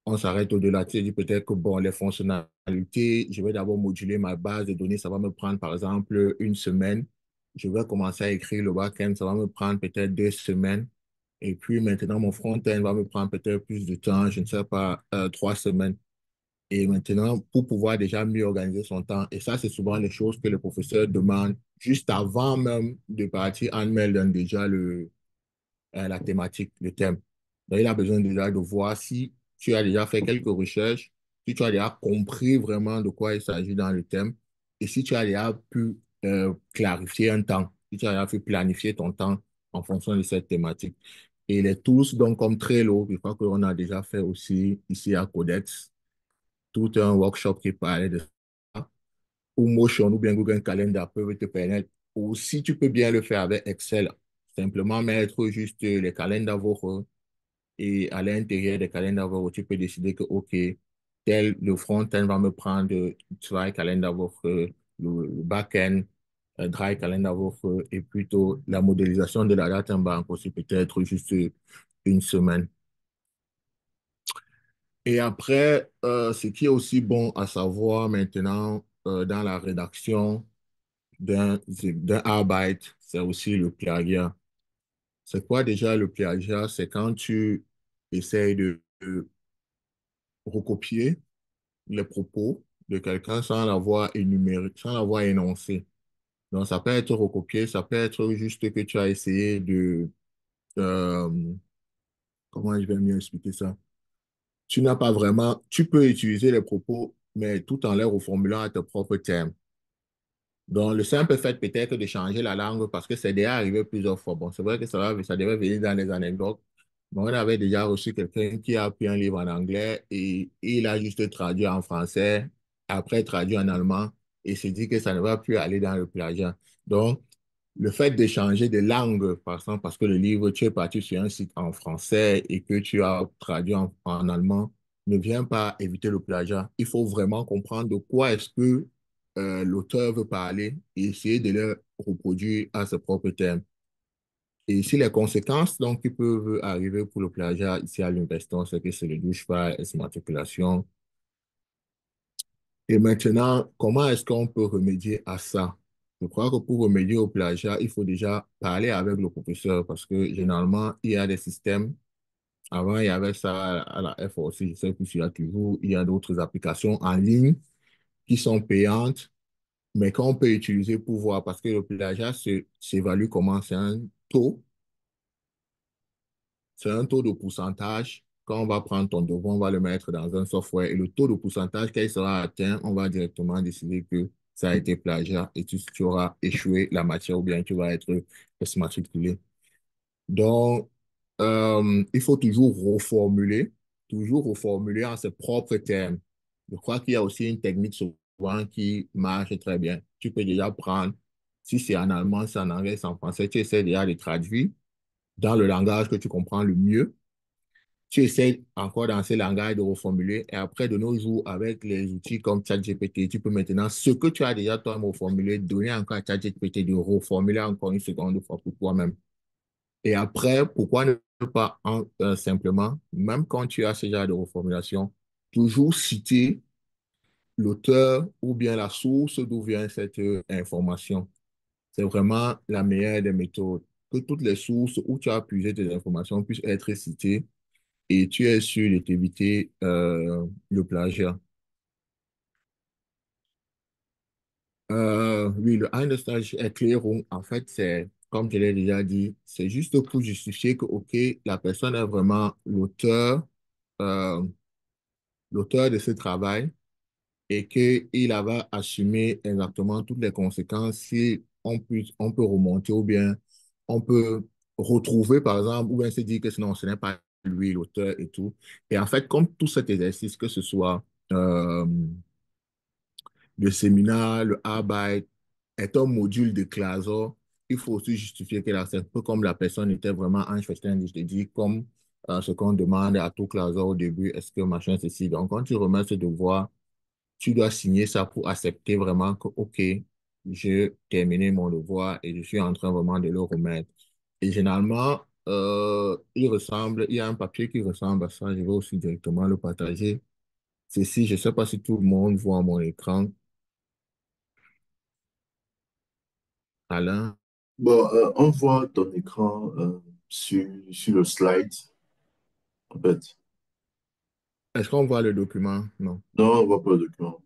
Speaker 4: on s'arrête au-delà. Tu dis peut-être que bon, les fonctionnalités, je vais d'abord moduler ma base de données. Ça va me prendre, par exemple, une semaine. Je vais commencer à écrire le back-end. Ça va me prendre peut-être 2 semaines. Et puis maintenant, mon front-end va me prendre peut-être plus de temps. Je ne sais pas, 3 semaines. Et maintenant, pour pouvoir déjà mieux organiser son temps. Et ça, c'est souvent les choses que le professeur demande juste avant même de partir en mail donne déjà la thématique, le thème. Donc, il a besoin déjà de voir si tu as déjà fait quelques recherches, si tu as déjà compris vraiment de quoi il s'agit dans le thème, et si tu as déjà pu clarifier un temps, si tu as déjà pu planifier ton temps en fonction de cette thématique. Et les tools, donc comme Trello, je crois qu'on a déjà fait aussi ici à Codex, tout un workshop qui parlait de ça, ou Motion ou bien Google Calendar peuvent te permettre, ou si tu peux bien le faire avec Excel, simplement mettre juste les calendars Et à l'intérieur de Calendar, tu peux décider que, OK, le front-end va me prendre Dry Calendar, le back-end, Dry Calendar, et plutôt la modélisation de la date en banque aussi peut-être juste une semaine. Et après, ce qui est aussi bon à savoir maintenant dans la rédaction d'un Arbeit, c'est aussi le plagiat. C'est quoi déjà le plagiat? C'est quand tu essayes de recopier les propos de quelqu'un sans l'avoir énuméré, sans l'avoir énoncé. Donc, ça peut être recopié, ça peut être juste que tu as essayé euh, comment je vais mieux expliquer ça? Tu n'as pas vraiment, tu peux utiliser les propos, mais tout en les reformulant à tes propres termes. Donc, le simple fait peut-être de changer la langue parce que c'est déjà arrivé plusieurs fois. Bon, c'est vrai que ça devait venir dans les anecdotes. Mais on avait déjà reçu quelqu'un qui a pris un livre en anglais et il a juste traduit en français, après traduit en allemand et s'est dit que ça ne va plus aller dans le plagiat. Donc, le fait de changer de langue, par exemple, parce que le livre, tu es parti sur un site en français et que tu as traduit en allemand, ne vient pas éviter le plagiat. Il faut vraiment comprendre de quoi est-ce que l'auteur veut parler et essayer de le reproduire à ses propres termes. Et ici, les conséquences donc, qui peuvent arriver pour le plagiat ici à l'université, c'est que c'est le douche-faille et ses matriculations. Et maintenant, comment est-ce qu'on peut remédier à ça? Je crois que pour remédier au plagiat, il faut déjà parler avec le professeur parce que généralement, il y a des systèmes. Avant, il y avait ça à la F aussi, je sais plus s'il y a toujours, il y a d'autres applications en ligne qui sont payantes, mais qu'on peut utiliser pour voir parce que le plagiat s'évalue comment? C'est un taux de pourcentage. Quand on va prendre ton devoir, on va le mettre dans un software et le taux de pourcentage, quand il sera atteint, on va directement décider que ça a été plagiat et tu auras échoué la matière ou bien tu vas être exmatriculé. Donc, il faut toujours reformuler en ses propres termes. Je crois qu'il y a aussi une technique souvent qui marche très bien. Tu peux déjà prendre, si c'est en allemand, c'est en anglais, c'est en français, tu essaies déjà de traduire dans le langage que tu comprends le mieux. Tu essaies encore dans ces langages de reformuler et après, de nos jours, avec les outils comme ChatGPT, tu peux maintenant, ce que tu as déjà toi reformulé, donner encore à ChatGPT de reformuler encore une seconde fois pour toi-même. Et après, pourquoi ne pas simplement, même quand tu as ce genre de reformulation, toujours citer l'auteur ou bien la source d'où vient cette information. C'est vraiment la meilleure des méthodes. Que toutes les sources où tu as puisé tes informations puissent être citées et tu es sûr de t'éviter le plagiat. Oui, le Einstein-Erklärung, en fait, c'est, comme je l'ai déjà dit, c'est juste pour justifier que, OK, la personne est vraiment euh, l'auteur de ce travail et qu'il va assumer exactement toutes les conséquences si on peut remonter ou bien on peut retrouver, par exemple, ou bien se dire que sinon, ce n'est pas lui l'auteur et tout. Et en fait, comme tout cet exercice, que ce soit le séminaire, le Arbeit, est un module de Claso, il faut aussi justifier que c'est un peu comme la personne était vraiment Einstein, je te dis, comme ce qu'on demande à tout Claso au début, est-ce que machin, ceci. Donc, quand tu remets ce devoir, tu dois signer ça pour accepter vraiment que, OK, j'ai terminé mon devoir et je suis en train vraiment de le remettre. Et généralement, il y a un papier qui ressemble à ça, je vais aussi directement le partager. Ceci, je ne sais pas si tout le monde voit mon écran. Alain,
Speaker 1: Bon, on voit ton écran sur le slide, en fait.
Speaker 4: est-ce qu'on voit le document? Non.
Speaker 1: Non, on voit pas le document.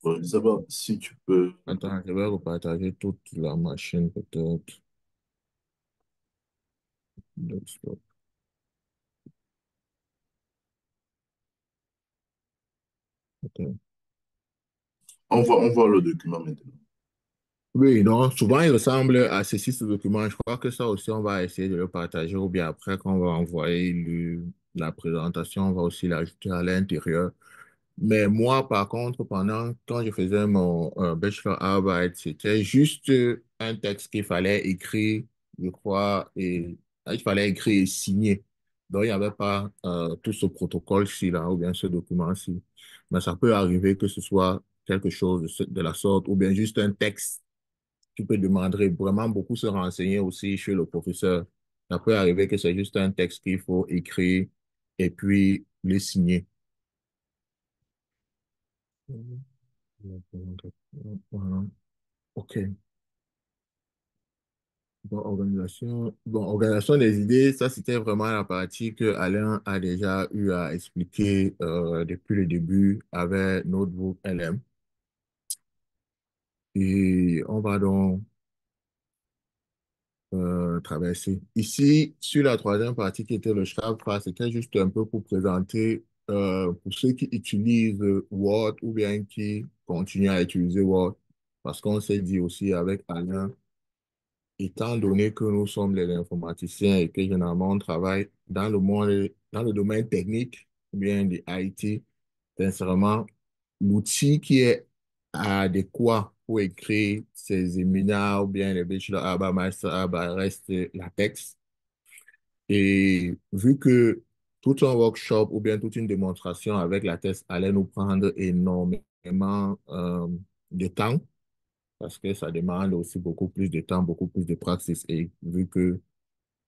Speaker 1: Bon, je ne sais pas si tu peux.
Speaker 4: Attends, je vais repartager toute la machine peut-être. Desktop. Attends.
Speaker 1: On voit le document maintenant.
Speaker 4: Oui, donc souvent il ressemble à ceci, ce document. Je crois que ça aussi, on va essayer de le partager ou bien après, quand on va envoyer la présentation, on va aussi l'ajouter à l'intérieur. Mais moi, par contre, quand je faisais mon bachelor Arbeit, c'était juste un texte qu'il fallait écrire je crois, et il fallait écrire et signer. Donc, il n'y avait pas tout ce protocole-ci, là, ou bien ce document-ci. Mais ça peut arriver que ce soit quelque chose de la sorte, ou bien juste un texte. Tu peux demander vraiment beaucoup se renseigner aussi chez le professeur. Ça peut arriver que c'est juste un texte qu'il faut écrire et puis le signer. Voilà. OK. Organisation des idées, ça c'était vraiment la partie que Alain a déjà eu à expliquer depuis le début avec Notebook LM. Et on va donc traverser. Ici, sur la troisième partie qui était le Sharp, c'était juste un peu pour présenter pour ceux qui utilisent Word ou bien qui continuent à utiliser Word, parce qu'on s'est dit aussi avec Alain, étant donné que nous sommes les informaticiens et que généralement on travaille dans le monde, dans le domaine technique, ou bien de IT, sincèrement, l'outil qui est adéquat pour écrire ces séminaires ou bien les bachelor master reste la texte. Et vu que tout un workshop ou bien toute une démonstration avec la texte allait nous prendre énormément de temps, parce que ça demande aussi beaucoup plus de temps, beaucoup plus de praxis. Et vu que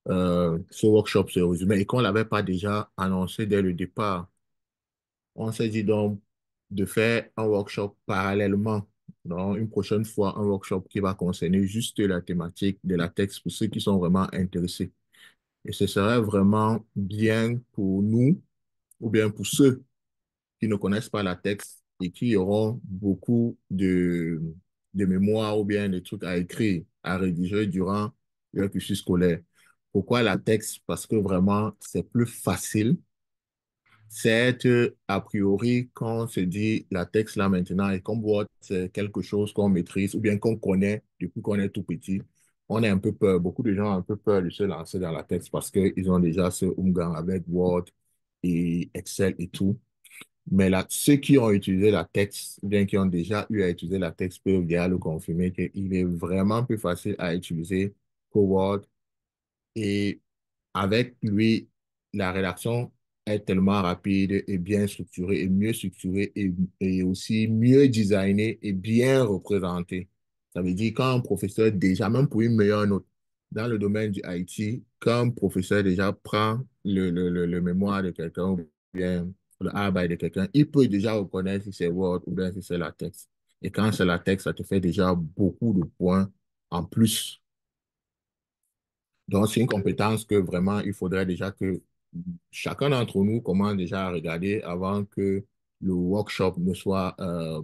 Speaker 4: ce workshop se résumait et qu'on ne l'avait pas déjà annoncé dès le départ, on s'est dit donc de faire un workshop parallèlement. Donc, une prochaine fois, un workshop qui va concerner juste la thématique de la texte pour ceux qui sont vraiment intéressés. Et ce serait vraiment bien pour nous, ou bien pour ceux qui ne connaissent pas la texte et qui auront beaucoup de mémoire ou bien des trucs à écrire, à rédiger durant leur cursus scolaire. Pourquoi la texte? Parce que vraiment, c'est plus facile. C'est a priori, quand on se dit la texte là maintenant, et comme Word, c'est quelque chose qu'on maîtrise ou bien qu'on connaît depuis qu'on est tout petit, on a un peu peur, beaucoup de gens ont un peu peur de se lancer dans la texte parce qu'ils ont déjà ce umgang avec Word et Excel et tout. Mais là, ceux qui ont utilisé la texte, ou bien qui ont déjà eu à utiliser la texte, peuvent déjà le confirmer qu'il est vraiment plus facile à utiliser que Word. Et avec lui, la rédaction est tellement rapide et bien structurée et mieux structurée et aussi mieux designée et bien représentée. Ça veut dire quand un professeur déjà, même pour une meilleure note, dans le domaine du IT, quand un professeur déjà prend le mémoire de quelqu'un ou bien le travail de quelqu'un, il peut déjà reconnaître si c'est Word ou bien si c'est la texte. Et quand c'est la texte, ça te fait déjà beaucoup de points en plus. Donc, c'est une compétence que vraiment, il faudrait déjà que chacun d'entre nous commence déjà à regarder avant que le workshop ne soit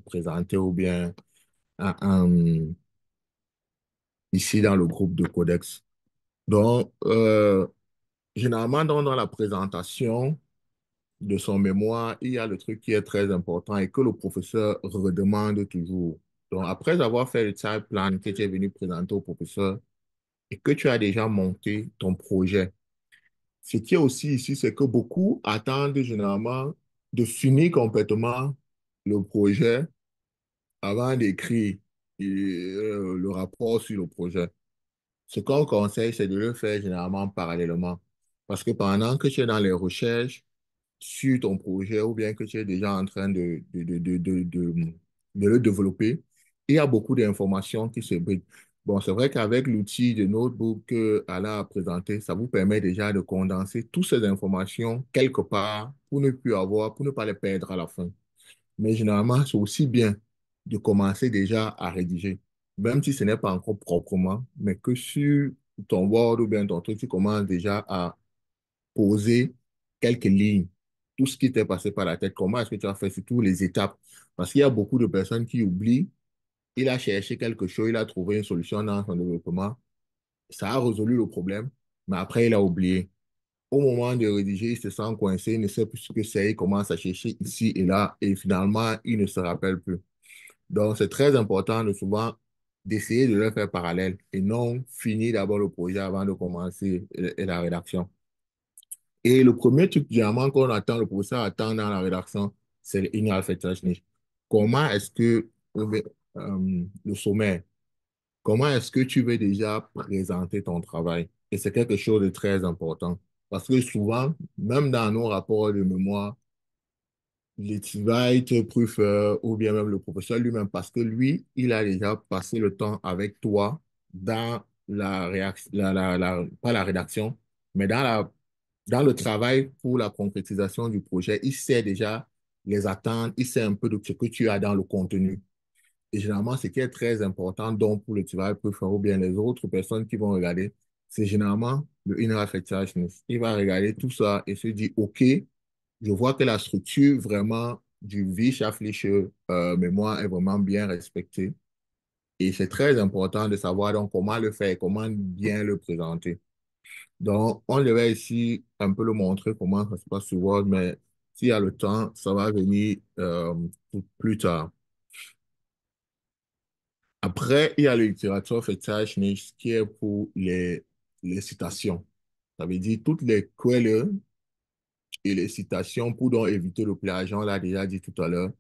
Speaker 4: présenté ou bien euh, ici dans le groupe de Codex. Donc, généralement, dans la présentation de son mémoire, il y a le truc qui est très important et que le professeur redemande toujours. Donc, après avoir fait le type plan que tu es venu présenter au professeur et que tu as déjà monté ton projet, ce qui est aussi ici, c'est que beaucoup attendent généralement de finir complètement le projet avant d'écrire le rapport sur le projet. Ce qu'on conseille, c'est de le faire généralement parallèlement. Parce que pendant que tu es dans les recherches sur ton projet ou bien que tu es déjà en train de le développer, il y a beaucoup d'informations qui se brident. Bon, c'est vrai qu'avec l'outil de Notebook que Alain a présenté, ça vous permet déjà de condenser toutes ces informations quelque part pour ne plus avoir, pour ne pas les perdre à la fin. Mais généralement, c'est aussi bien de commencer déjà à rédiger, même si ce n'est pas encore proprement, mais que sur ton Word ou bien ton truc, tu commences déjà à poser quelques lignes, tout ce qui t'est passé par la tête, comment est-ce que tu as fait sur toutes les étapes. Parce qu'il y a beaucoup de personnes qui oublient, il a cherché quelque chose, il a trouvé une solution dans son développement, ça a résolu le problème, mais après il a oublié. Au moment de rédiger, il se sent coincé, il ne sait plus ce que c'est, il commence à chercher ici et là, et finalement, il ne se rappelle plus. Donc, c'est très important de souvent d'essayer de le faire parallèle et non finir d'abord le projet avant de commencer la rédaction. Et le premier truc, généralement, qu'on attend, le professeur attend dans la rédaction, c'est l'initial technique. Comment est-ce que le sommaire, comment est-ce que tu veux déjà présenter ton travail? Et c'est quelque chose de très important. Parce que souvent, même dans nos rapports de mémoire, l'étudiant préfère, ou bien même le professeur lui-même, parce que lui, il a déjà passé le temps avec toi dans la réaction, pas la rédaction, mais dans le travail pour la concrétisation du projet. Il sait déjà les attentes, il sait un peu de ce que tu as dans le contenu. Et généralement, ce qui est très important, donc pour le travail préféré ou bien les autres personnes qui vont regarder, c'est généralement le inner effectiveness. Il va regarder tout ça et se dire, OK, je vois que la structure vraiment du Wirtschaftliche mémoire est vraiment bien respectée. Et c'est très important de savoir donc comment le faire, comment bien le présenter. Donc, on devait ici un peu le montrer comment ça se passe sur Word, mais s'il y a le temps, ça va venir plus tard. Après, il y a le Literaturverzeichnis qui est pour les citations. Ça veut dire toutes les quelles et les citations pour donc éviter le plagiat, on l'a déjà dit tout à l'heure.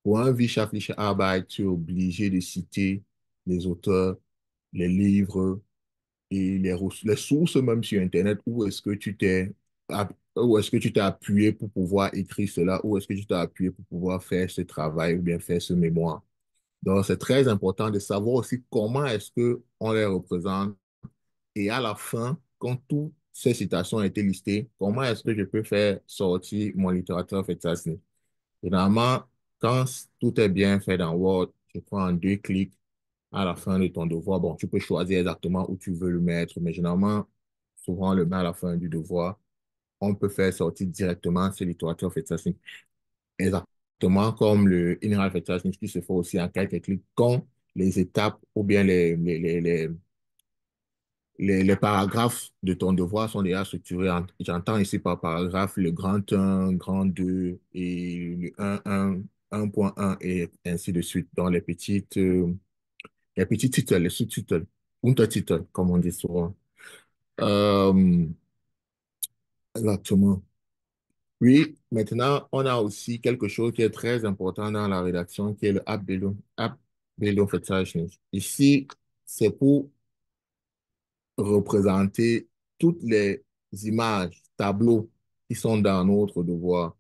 Speaker 4: Pour un wissenschaftliche Arbeit, tu es obligé de citer les auteurs, les livres et les sources même sur Internet où est-ce que tu t'es où est-ce que tu t'es appuyé pour pouvoir écrire cela, où est-ce que tu t'es appuyé pour pouvoir faire ce travail ou bien faire ce mémoire. Donc, c'est très important de savoir aussi comment est-ce qu'on les représente. Et à la fin, quand toutes ces citations ont été listées, comment est-ce que je peux faire sortir mon littérature fantastique? Généralement, quand tout est bien fait dans Word, je prends en 2 clics à la fin de ton devoir. Bon, tu peux choisir exactement où tu veux le mettre, mais généralement, souvent, on le met à la fin du devoir. On peut faire sortir directement ce littérature fantastique. Exactement comme le Inner Effective qui se fait aussi en quelques clics quand les étapes ou bien les paragraphes de ton devoir sont déjà structurés. J'entends ici par paragraphe le grand 1, grand 2 et le 1.1, 1.1 et ainsi de suite. Dans les petits titres, les sous-titres, Untertitel, comme on dit souvent. Euh, exactement. Oui, maintenant, on a aussi quelque chose qui est très important dans la rédaction, qui est le Abbildungsverzeichnis. Ici, c'est pour représenter toutes les images, tableaux qui sont dans notre devoir,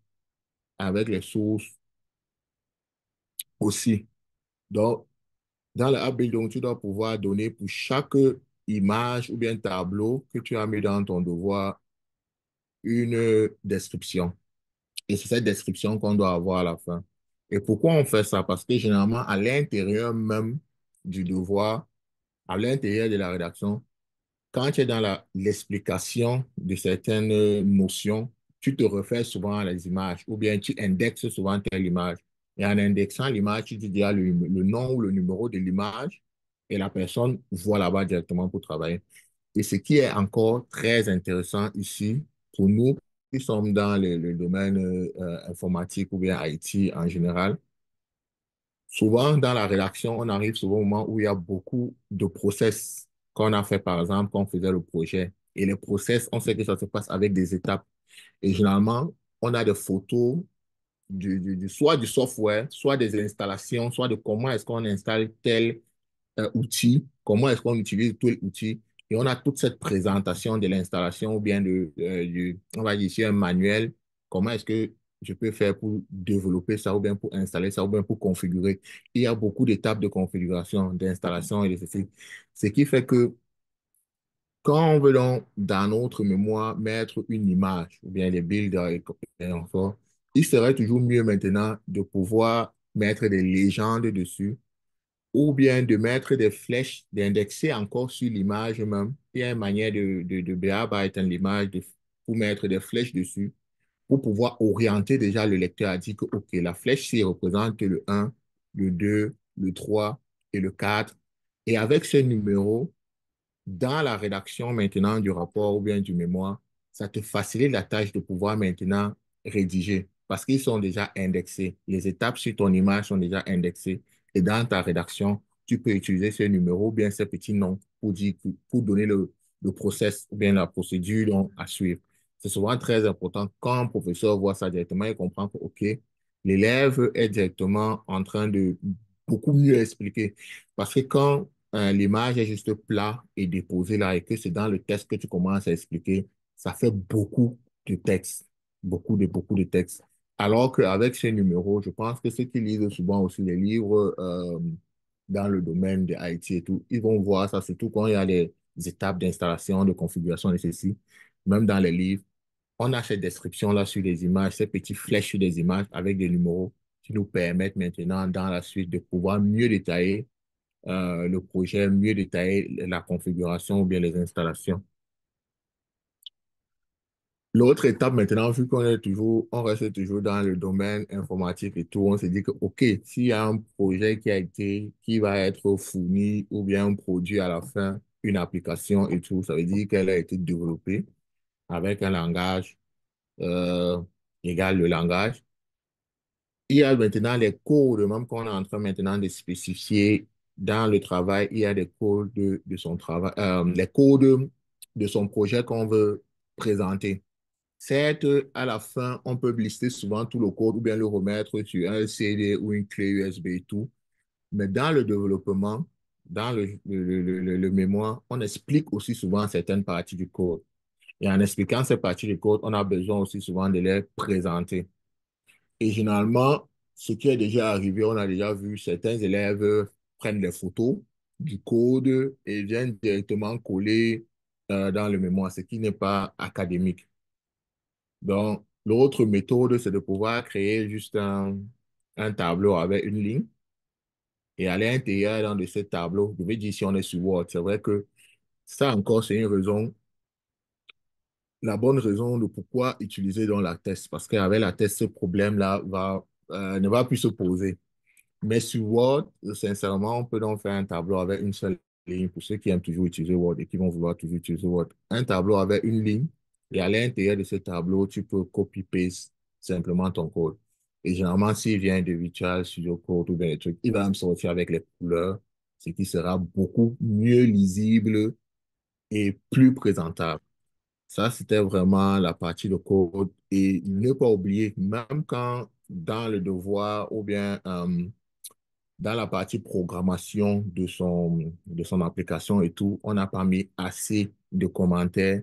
Speaker 4: avec les sources aussi. Donc, dans le Abbildung, tu dois pouvoir donner pour chaque image ou bien tableau que tu as mis dans ton devoir une description. Et c'est cette description qu'on doit avoir à la fin. Et pourquoi on fait ça? Parce que généralement, à l'intérieur même du devoir, à l'intérieur de la rédaction, quand tu es dans l'explication de certaines notions, tu te refais souvent à les images ou bien tu indexes souvent telle image. Et en indexant l'image, tu dis déjà le nom ou le numéro de l'image et la personne voit là-bas directement pour travailler. Et ce qui est encore très intéressant ici, pour nous qui sommes dans le domaine informatique ou bien IT en général, souvent dans la rédaction, on arrive souvent au moment où il y a beaucoup de process qu'on a fait, par exemple, quand on faisait le projet. Et les process, on sait que ça se passe avec des étapes. Et généralement, on a des photos soit du software, soit des installations, soit de comment est-ce qu'on installe tel outil, comment est-ce qu'on utilise tel outil. Et on a toute cette présentation de l'installation ou bien on va dire ici un manuel, comment est-ce que je peux faire pour développer ça ou bien pour installer ça ou bien pour configurer. Il y a beaucoup d'étapes de configuration, d'installation et de ceci. Ce qui fait que quand on veut donc, dans notre mémoire, mettre une image ou bien des builders et encore, il serait toujours mieux maintenant de pouvoir mettre des légendes dessus ou bien de mettre des flèches, d'indexer encore sur l'image même. Il y a une manière de bearbeiten l'image, pour mettre des flèches dessus, pour pouvoir orienter déjà le lecteur à dire que, OK, la flèche ci représente le 1, le 2, le 3 et le 4. Et avec ce numéro, dans la rédaction maintenant du rapport ou bien du mémoire, ça te facilite la tâche de pouvoir maintenant rédiger parce qu'ils sont déjà indexés. Les étapes sur ton image sont déjà indexées. Et dans ta rédaction, tu peux utiliser ce numéro ou bien ce petit nom pour dire, pour donner le process ou bien la procédure donc, à suivre. C'est souvent très important quand un professeur voit ça directement, il comprend que, OK, l'élève est directement en train de beaucoup mieux expliquer. Parce que quand l'image est juste plat et déposée là et que c'est dans le texte que tu commences à expliquer, ça fait beaucoup de texte, beaucoup de texte. Alors qu'avec ces numéros, je pense que ceux qui lisent souvent aussi les livres dans le domaine de IT et tout, ils vont voir ça, surtout quand il y a les étapes d'installation, de configuration de ceci, même dans les livres. On a cette description-là sur les images, ces petites flèches sur des images avec des numéros qui nous permettent maintenant, dans la suite, de pouvoir mieux détailler le projet, mieux détailler la configuration ou bien les installations. L'autre étape maintenant, vu qu'on est toujours, on reste toujours dans le domaine informatique et tout, on se dit que, OK, s'il y a un projet qui va être fourni ou bien un produit à la fin, une application et tout, ça veut dire qu'elle a été développée avec un langage euh, égal le langage. Il y a maintenant les codes, même qu'on est en train maintenant de spécifier dans le travail, il y a des codes de son travail, les codes de son projet qu'on veut présenter. Certes, à la fin, on peut lister souvent tout le code ou bien le remettre sur un CD ou une clé USB et tout. Mais dans le développement, dans le mémoire, on explique aussi souvent certaines parties du code. Et en expliquant ces parties du code, on a besoin aussi souvent de les présenter. Et généralement, ce qui est déjà arrivé, on a déjà vu certains élèves prennent des photos du code et viennent directement coller dans le mémoire, ce qui n'est pas académique. Donc, l'autre méthode, c'est de pouvoir créer juste un tableau avec une ligne et à l'intérieur dans de ce tableau, je vais dire si on est sur Word, c'est vrai que ça encore, c'est une raison, la bonne raison de pourquoi utiliser dans la test, parce qu'avec la test, ce problème-là ne va plus se poser. Mais sur Word, sincèrement, on peut donc faire un tableau avec une seule ligne pour ceux qui aiment toujours utiliser Word et qui vont vouloir toujours utiliser Word. Un tableau avec une ligne et à l'intérieur de ce tableau, tu peux copy-paste simplement ton code. Et généralement, s'il vient de Visual Studio Code ou bien des trucs, il va me sortir avec les couleurs, ce qui sera beaucoup mieux lisible et plus présentable. Ça, c'était vraiment la partie de code. Et ne pas oublier, même quand dans le devoir ou bien dans la partie programmation de son application et tout, on n'a pas mis assez de commentaires.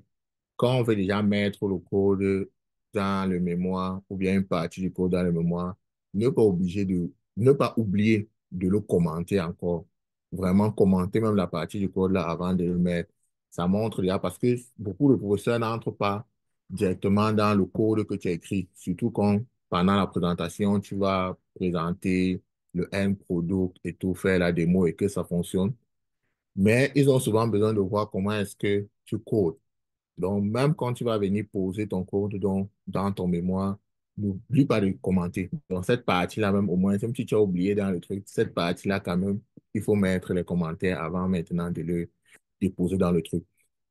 Speaker 4: Quand on veut déjà mettre le code dans le mémoire ou bien une partie du code dans le mémoire, ne pas oublier de le commenter encore. Vraiment commenter même la partie du code là avant de le mettre. Ça montre déjà parce que beaucoup de professeurs n'entrent pas directement dans le code que tu as écrit, surtout quand pendant la présentation, tu vas présenter le end product et tout, faire la démo et que ça fonctionne. Mais ils ont souvent besoin de voir comment est-ce que tu codes. Donc, même quand tu vas venir poser ton code dans ton mémoire, n'oublie pas de commenter. Donc, cette partie-là, même au moins, même si tu as oublié dans le truc, cette partie-là, quand même, il faut mettre les commentaires avant maintenant de le déposer dans le truc.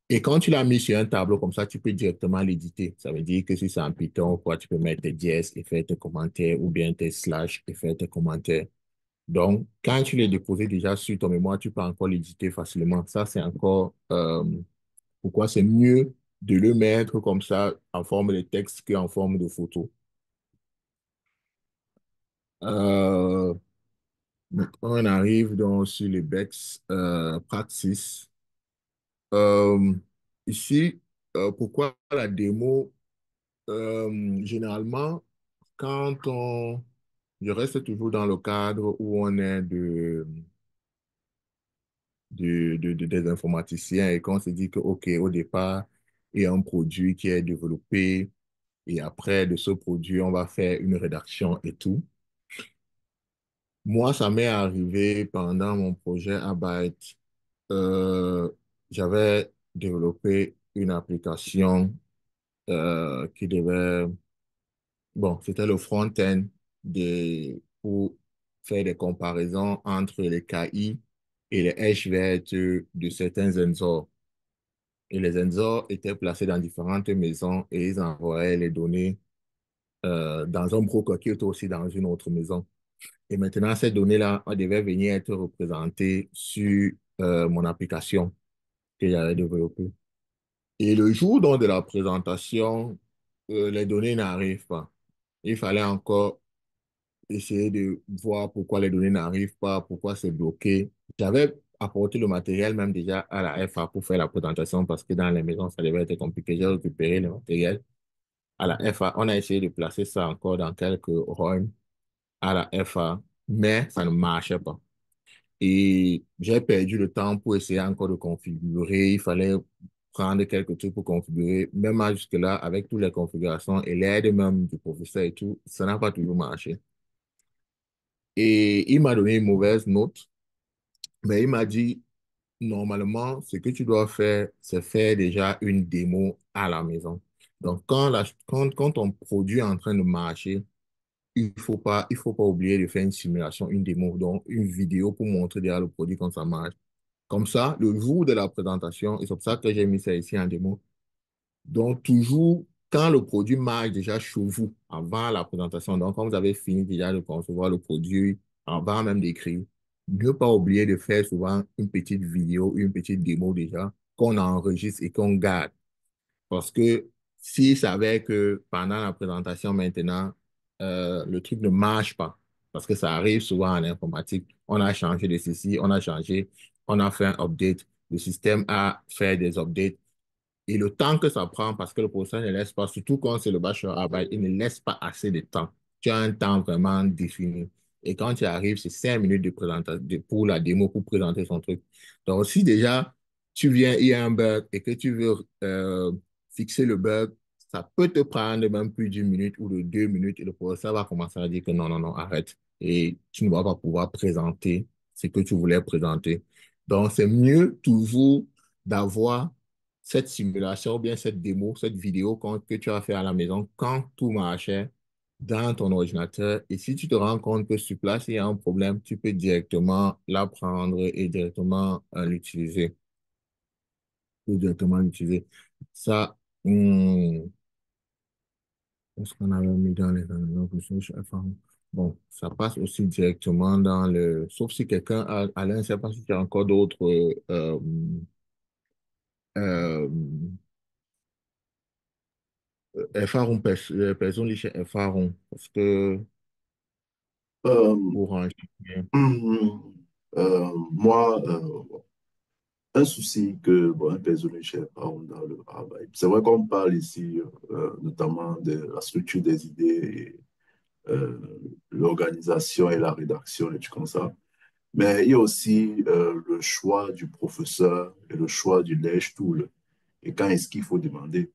Speaker 4: Et quand tu l'as mis sur un tableau comme ça, tu peux directement l'éditer. Ça veut dire que si c'est en Python, quoi, tu peux mettre tes dièses et faire tes commentaires ou bien tes slash et faire tes commentaires. Donc, quand tu l'as déposé déjà sur ton mémoire, tu peux encore l'éditer facilement. Ça, c'est encore pourquoi c'est mieux de le mettre comme ça en forme de texte qu'en forme de photo. Euh, Maintenant, on arrive donc sur les BEX Praxis. Euh, Ici, pourquoi la démo? Généralement, quand je reste toujours dans le cadre où on est des informaticiens et qu'on se dit que, OK, au départ, il y a un produit qui est développé et après de ce produit, on va faire une rédaction et tout. Moi, ça m'est arrivé pendant mon projet à Byte. Euh, J'avais développé une application qui devait, bon, c'était le front-end pour faire des comparaisons entre les KI et les HVT de certains sensors. Et les sensors étaient placés dans différentes maisons et ils envoyaient les données dans un broker qui était aussi dans une autre maison. Et maintenant, ces données-là devaient venir être représentées sur mon application que j'avais développée. Et le jour donc, de la présentation, les données n'arrivent pas. Il fallait encore essayer de voir pourquoi les données n'arrivent pas, pourquoi c'est bloqué. J'avais apporté le matériel même déjà à la FA pour faire la présentation parce que dans les maisons, ça devait être compliqué. J'ai récupéré le matériel à la FA. On a essayé de placer ça encore dans quelques runs à la FA, mais ça ne marchait pas. Et j'ai perdu le temps pour essayer encore de configurer. Il fallait prendre quelques trucs pour configurer. Même jusque-là, avec toutes les configurations et l'aide même du professeur et tout, ça n'a pas toujours marché. Et il m'a donné une mauvaise note, mais il m'a dit, normalement, ce que tu dois faire, c'est faire déjà une démo à la maison. Donc, quand ton produit est en train de marcher, il faut pas oublier de faire une simulation, une démo, donc une vidéo pour montrer déjà le produit quand ça marche. Comme ça, le jour de la présentation, et c'est pour ça que j'ai mis ça ici en démo. Donc, toujours, quand le produit marche déjà chez vous, avant la présentation, donc quand vous avez fini déjà de concevoir le produit, avant même d'écrire, ne pas oublier de faire souvent une petite vidéo, une petite démo déjà, qu'on enregistre et qu'on garde. Parce que s'ils savaient que pendant la présentation maintenant, le truc ne marche pas, parce que ça arrive souvent en informatique, on a changé de ceci, on a changé, on a fait un update, le système a fait des updates, et le temps que ça prend, parce que le professeur ne laisse pas, surtout quand c'est le bachelor-arbeit, il ne laisse pas assez de temps. Tu as un temps vraiment défini. Et quand tu arrives, c'est 5 minutes de présentation pour la démo, pour présenter son truc. Donc, si déjà, tu viens, il y a un bug et que tu veux fixer le bug, ça peut te prendre même plus d'1 minute ou de 2 minutes et le professeur va commencer à dire que non, non, non, arrête. Et tu ne vas pas pouvoir présenter ce que tu voulais présenter. Donc, c'est mieux toujours d'avoir cette simulation ou bien cette démo, cette vidéo que tu as fait à la maison quand tout marchait dans ton ordinateur. Et si tu te rends compte que sur place, il y a un problème, tu peux directement l'apprendre et directement l'utiliser. Directement l'utiliser. Ça, est-ce qu'on avait mis dans les bon, ça passe aussi directement dans le... Sauf si quelqu'un, Alain, je ne sais pas si tu as encore d'autres euh, erfahrung, persönliche Erfahrung, parce que
Speaker 1: Euh,
Speaker 4: pour un...
Speaker 1: moi, un souci que bon, un personnel chef a dans le travail. C'est vrai qu'on parle ici notamment de la structure des idées, et, l'organisation et la rédaction, et tout comme ça. Mais il y a aussi le choix du professeur et le choix du lèche tool. Et quand est-ce qu'il faut demander?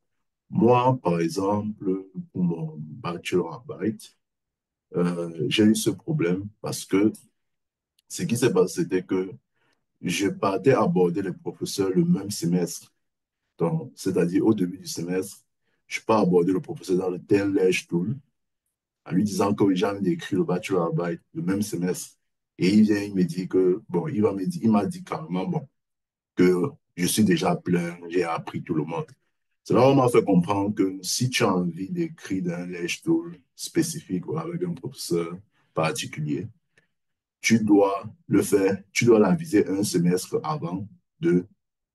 Speaker 1: Moi, par exemple, pour mon bachelorarbeit, j'ai eu ce problème parce que ce qui s'est passé, c'était que je partais aborder les professeurs le même semestre. Donc, c'est-à-dire au début du semestre, je peux aborder le professeur dans le tel Ledge Tool en lui disant que j'ai envie d'écrire le bachelorarbeit le même semestre. Et il vient, il me dit que, bon, il m'a dit carrément, bon, que je suis déjà plein, j'ai appris tout le monde. Cela m'a fait comprendre que si tu as envie d'écrire dans un Ledge Tool spécifique ou avec un professeur particulier, tu dois le faire, tu dois l'aviser un semestre avant de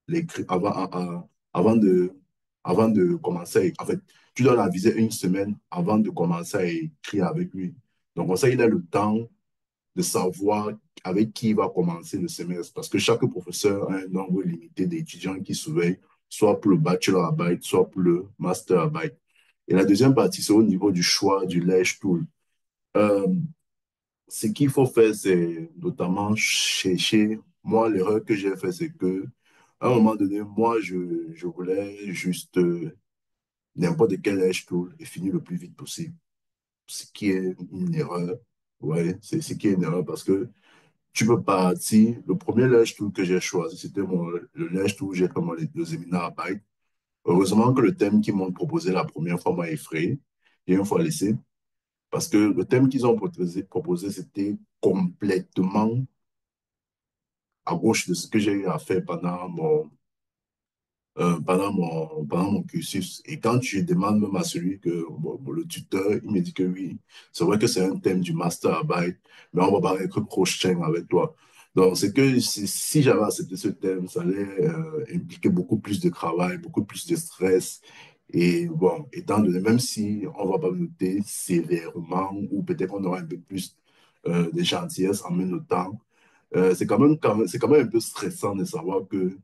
Speaker 1: l'écrire, avant de, avant de commencer. En fait, tu dois l'aviser une semaine avant de commencer à écrire avec lui. Donc, comme ça, il a le temps de savoir avec qui il va commencer le semestre. Parce que chaque professeur a un nombre limité d'étudiants qui surveillent, soit pour le bachelorarbeit, soit pour le masterarbeit. Et la deuxième partie, c'est au niveau du choix du Ledge Tool. Euh, Ce qu'il faut faire, c'est notamment chercher. Moi, l'erreur que j'ai fait, c'est que à un moment donné, moi, je voulais juste n'importe quel edge tool et finir le plus vite possible. Ce qui est une erreur. Ouais, c'est ce qui est une erreur parce que tu peux partir. Le premier edge tool que j'ai choisi, c'était le edge tool où j'ai fait le séminaire à Byte. Heureusement que le thème qu'ils m'ont proposé la première fois m'a effrayé. J'ai une fois laissé. Parce que le thème qu'ils ont proposé, c'était complètement à gauche de ce que j'ai eu à faire pendant mon cursus. Et quand je demande même à celui que, bon, le tuteur, il me dit que oui, c'est vrai que c'est un thème du masterarbeit, mais on va pas être prochain avec toi. Donc, c'est que si j'avais accepté ce thème, ça allait impliquer beaucoup plus de travail, beaucoup plus de stress. Et bon, étant donné, même si on ne va pas me noter sévèrement, ou peut-être qu'on aura un peu plus de gentillesse en me notant, c'est quand même un peu stressant de savoir que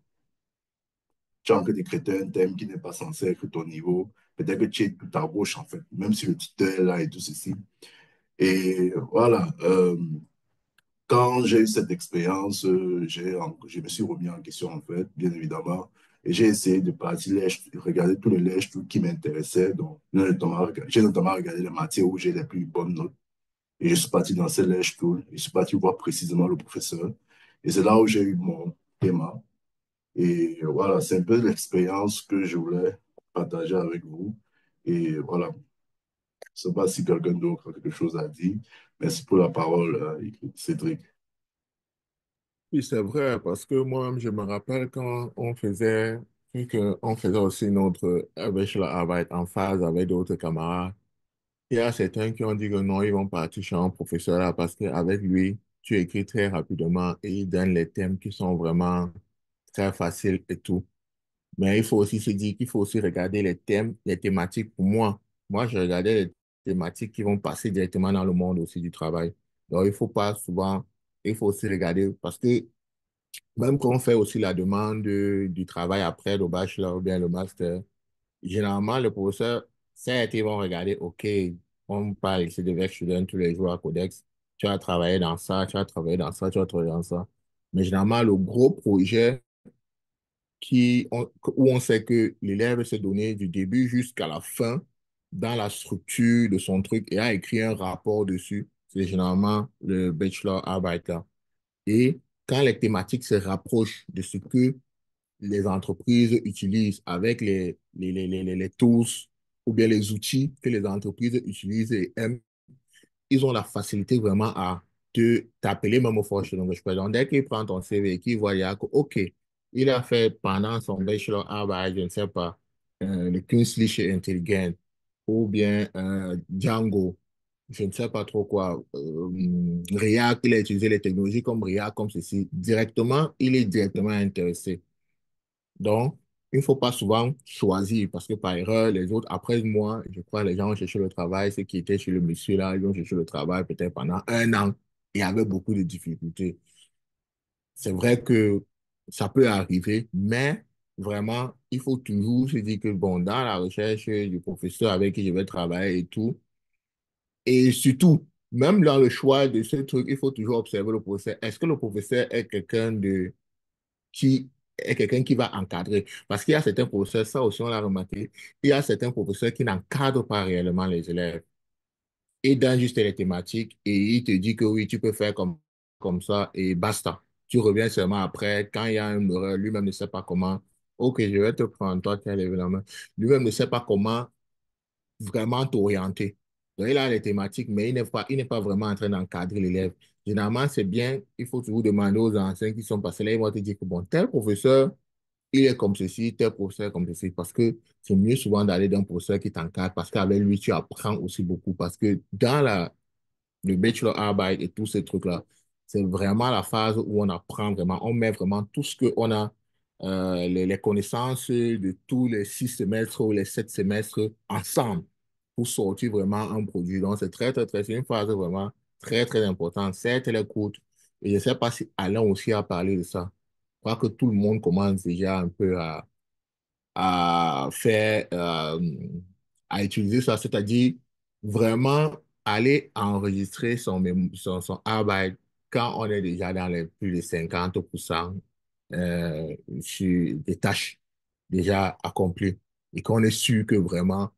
Speaker 1: tu es en train de traiter un thème qui n'est pas censé être ton niveau. Peut-être que tu es tout à gauche, en fait, même si le tuteur est là et tout ceci. Et voilà, quand j'ai eu cette expérience, je me suis remis en question, en fait, bien évidemment. Et j'ai essayé de partir, regarder tous les lèches qui m'intéressaient. Donc, j'ai notamment regardé les matières où j'ai les plus bonnes notes. Et je suis parti dans ces lèches tool. Je suis parti voir précisément le professeur. Et c'est là où j'ai eu mon thème. Et voilà, c'est un peu l'expérience que je voulais partager avec vous. Et voilà, je ne sais pas si quelqu'un d'autre a quelque chose à dire. Merci pour la parole, Cédric.
Speaker 4: Oui, c'est vrai, parce que moi-même, je me rappelle quand vu qu'on faisait aussi notre bachelorarbeit en phase avec d'autres camarades. Il y a certains qui ont dit que non, ils vont partir chez un professeur là parce qu'avec lui, tu écris très rapidement et il donne les thèmes qui sont vraiment très faciles et tout. Mais il faut aussi se dire qu'il faut aussi regarder les thèmes, les thématiques. Pour moi, je regardais les thématiques qui vont passer directement dans le monde aussi du travail. Donc, il faut pas souvent, il faut aussi regarder parce que même quand on fait aussi la demande du travail après le bachelor ou bien le master, généralement, le professeur, certes, ils vont regarder, OK, on parle ici de student tous les jours à Codex, tu as travaillé dans ça, tu as travaillé dans ça, tu as travaillé dans ça. Mais généralement, le gros projet où on sait que l'élève s'est donné du début jusqu'à la fin dans la structure de son truc et a écrit un rapport dessus, c'est généralement le bachelor arbeit là. Et quand les thématiques se rapprochent de ce que les entreprises utilisent avec les tools ou bien les outils que les entreprises utilisent et aiment, ils ont la facilité vraiment à t'appeler même au fortune. Donc, je présente, dès qu'il prend ton CV et qu'il voit, il y a que, OK, il a fait pendant son bachelor arbeit, je ne sais pas, le Künstliche Intelligenz ou bien Django, je ne sais pas trop quoi, React, il a utilisé les technologies comme React, comme ceci. Directement, il est directement intéressé. Donc, il ne faut pas souvent choisir parce que par erreur, les autres, après moi, je crois, les gens ont cherché le travail, ceux qui étaient chez le monsieur là, ils ont cherché le travail peut-être pendant un an et avaient beaucoup de difficultés. C'est vrai que ça peut arriver, mais vraiment, il faut toujours se dire que, bon, dans la recherche du professeur avec qui je vais travailler et tout, et surtout, même dans le choix de ce truc, il faut toujours observer le professeur. Est-ce que le professeur est quelqu'un qui est quelqu'un qui va encadrer. Parce qu'il y a certains professeurs, ça aussi on l'a remarqué, il y a certains professeurs qui n'encadrent pas réellement les élèves. Et dans juste les thématiques, et il te dit que oui, tu peux faire comme ça et basta. Tu reviens seulement après, quand il y a une erreur, lui-même ne sait pas comment. Ok, je vais te prendre, toi qui as levé la main. Lui-même ne sait pas comment vraiment t'orienter. Donc, il a les thématiques, mais il n'est pas vraiment en train d'encadrer l'élève. Généralement, c'est bien, il faut toujours demander aux anciens qui sont passés là, ils vont te dire que bon, tel professeur, il est comme ceci, tel professeur comme ceci, parce que c'est mieux souvent d'aller d'un professeur qui t'encadre, parce qu'avec lui, tu apprends aussi beaucoup, parce que dans le bachelor arbeit et tous ces trucs-là, c'est vraiment la phase où on apprend vraiment, on met vraiment tout ce qu'on a, les connaissances de tous les 6 semestres ou les 7 semestres ensemble pour sortir vraiment un produit. Donc, c'est c'est une phase vraiment très, très importante. Certes, elle est courte, et je ne sais pas si Alain aussi a parlé de ça. Je crois que tout le monde commence déjà un peu à faire, à utiliser ça, c'est-à-dire vraiment aller enregistrer son arbeit quand on est déjà dans les plus de 50% sur des tâches déjà accomplies et qu'on est sûr que vraiment,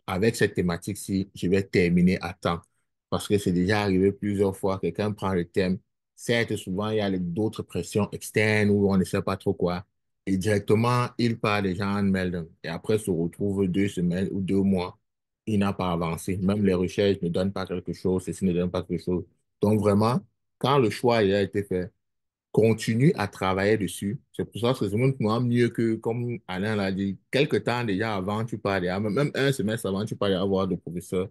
Speaker 4: avec cette thématique-ci, je vais terminer à temps. Parce que c'est déjà arrivé plusieurs fois, quelqu'un prend le thème. Certes, souvent, il y a d'autres pressions externes où on ne sait pas trop quoi. Et directement, il part déjà en Meldon. Et après, se retrouve 2 semaines ou 2 mois. Il n'a pas avancé. Même les recherches ne donnent pas quelque chose, ceci ne donne pas quelque chose. Donc, vraiment, quand le choix il a été fait, continue à travailler dessus. C'est pour ça que c'est moi mieux que, comme Alain l'a dit, quelques temps déjà avant, tu pars déjà, même un semestre avant, tu pars déjà voir le professeur.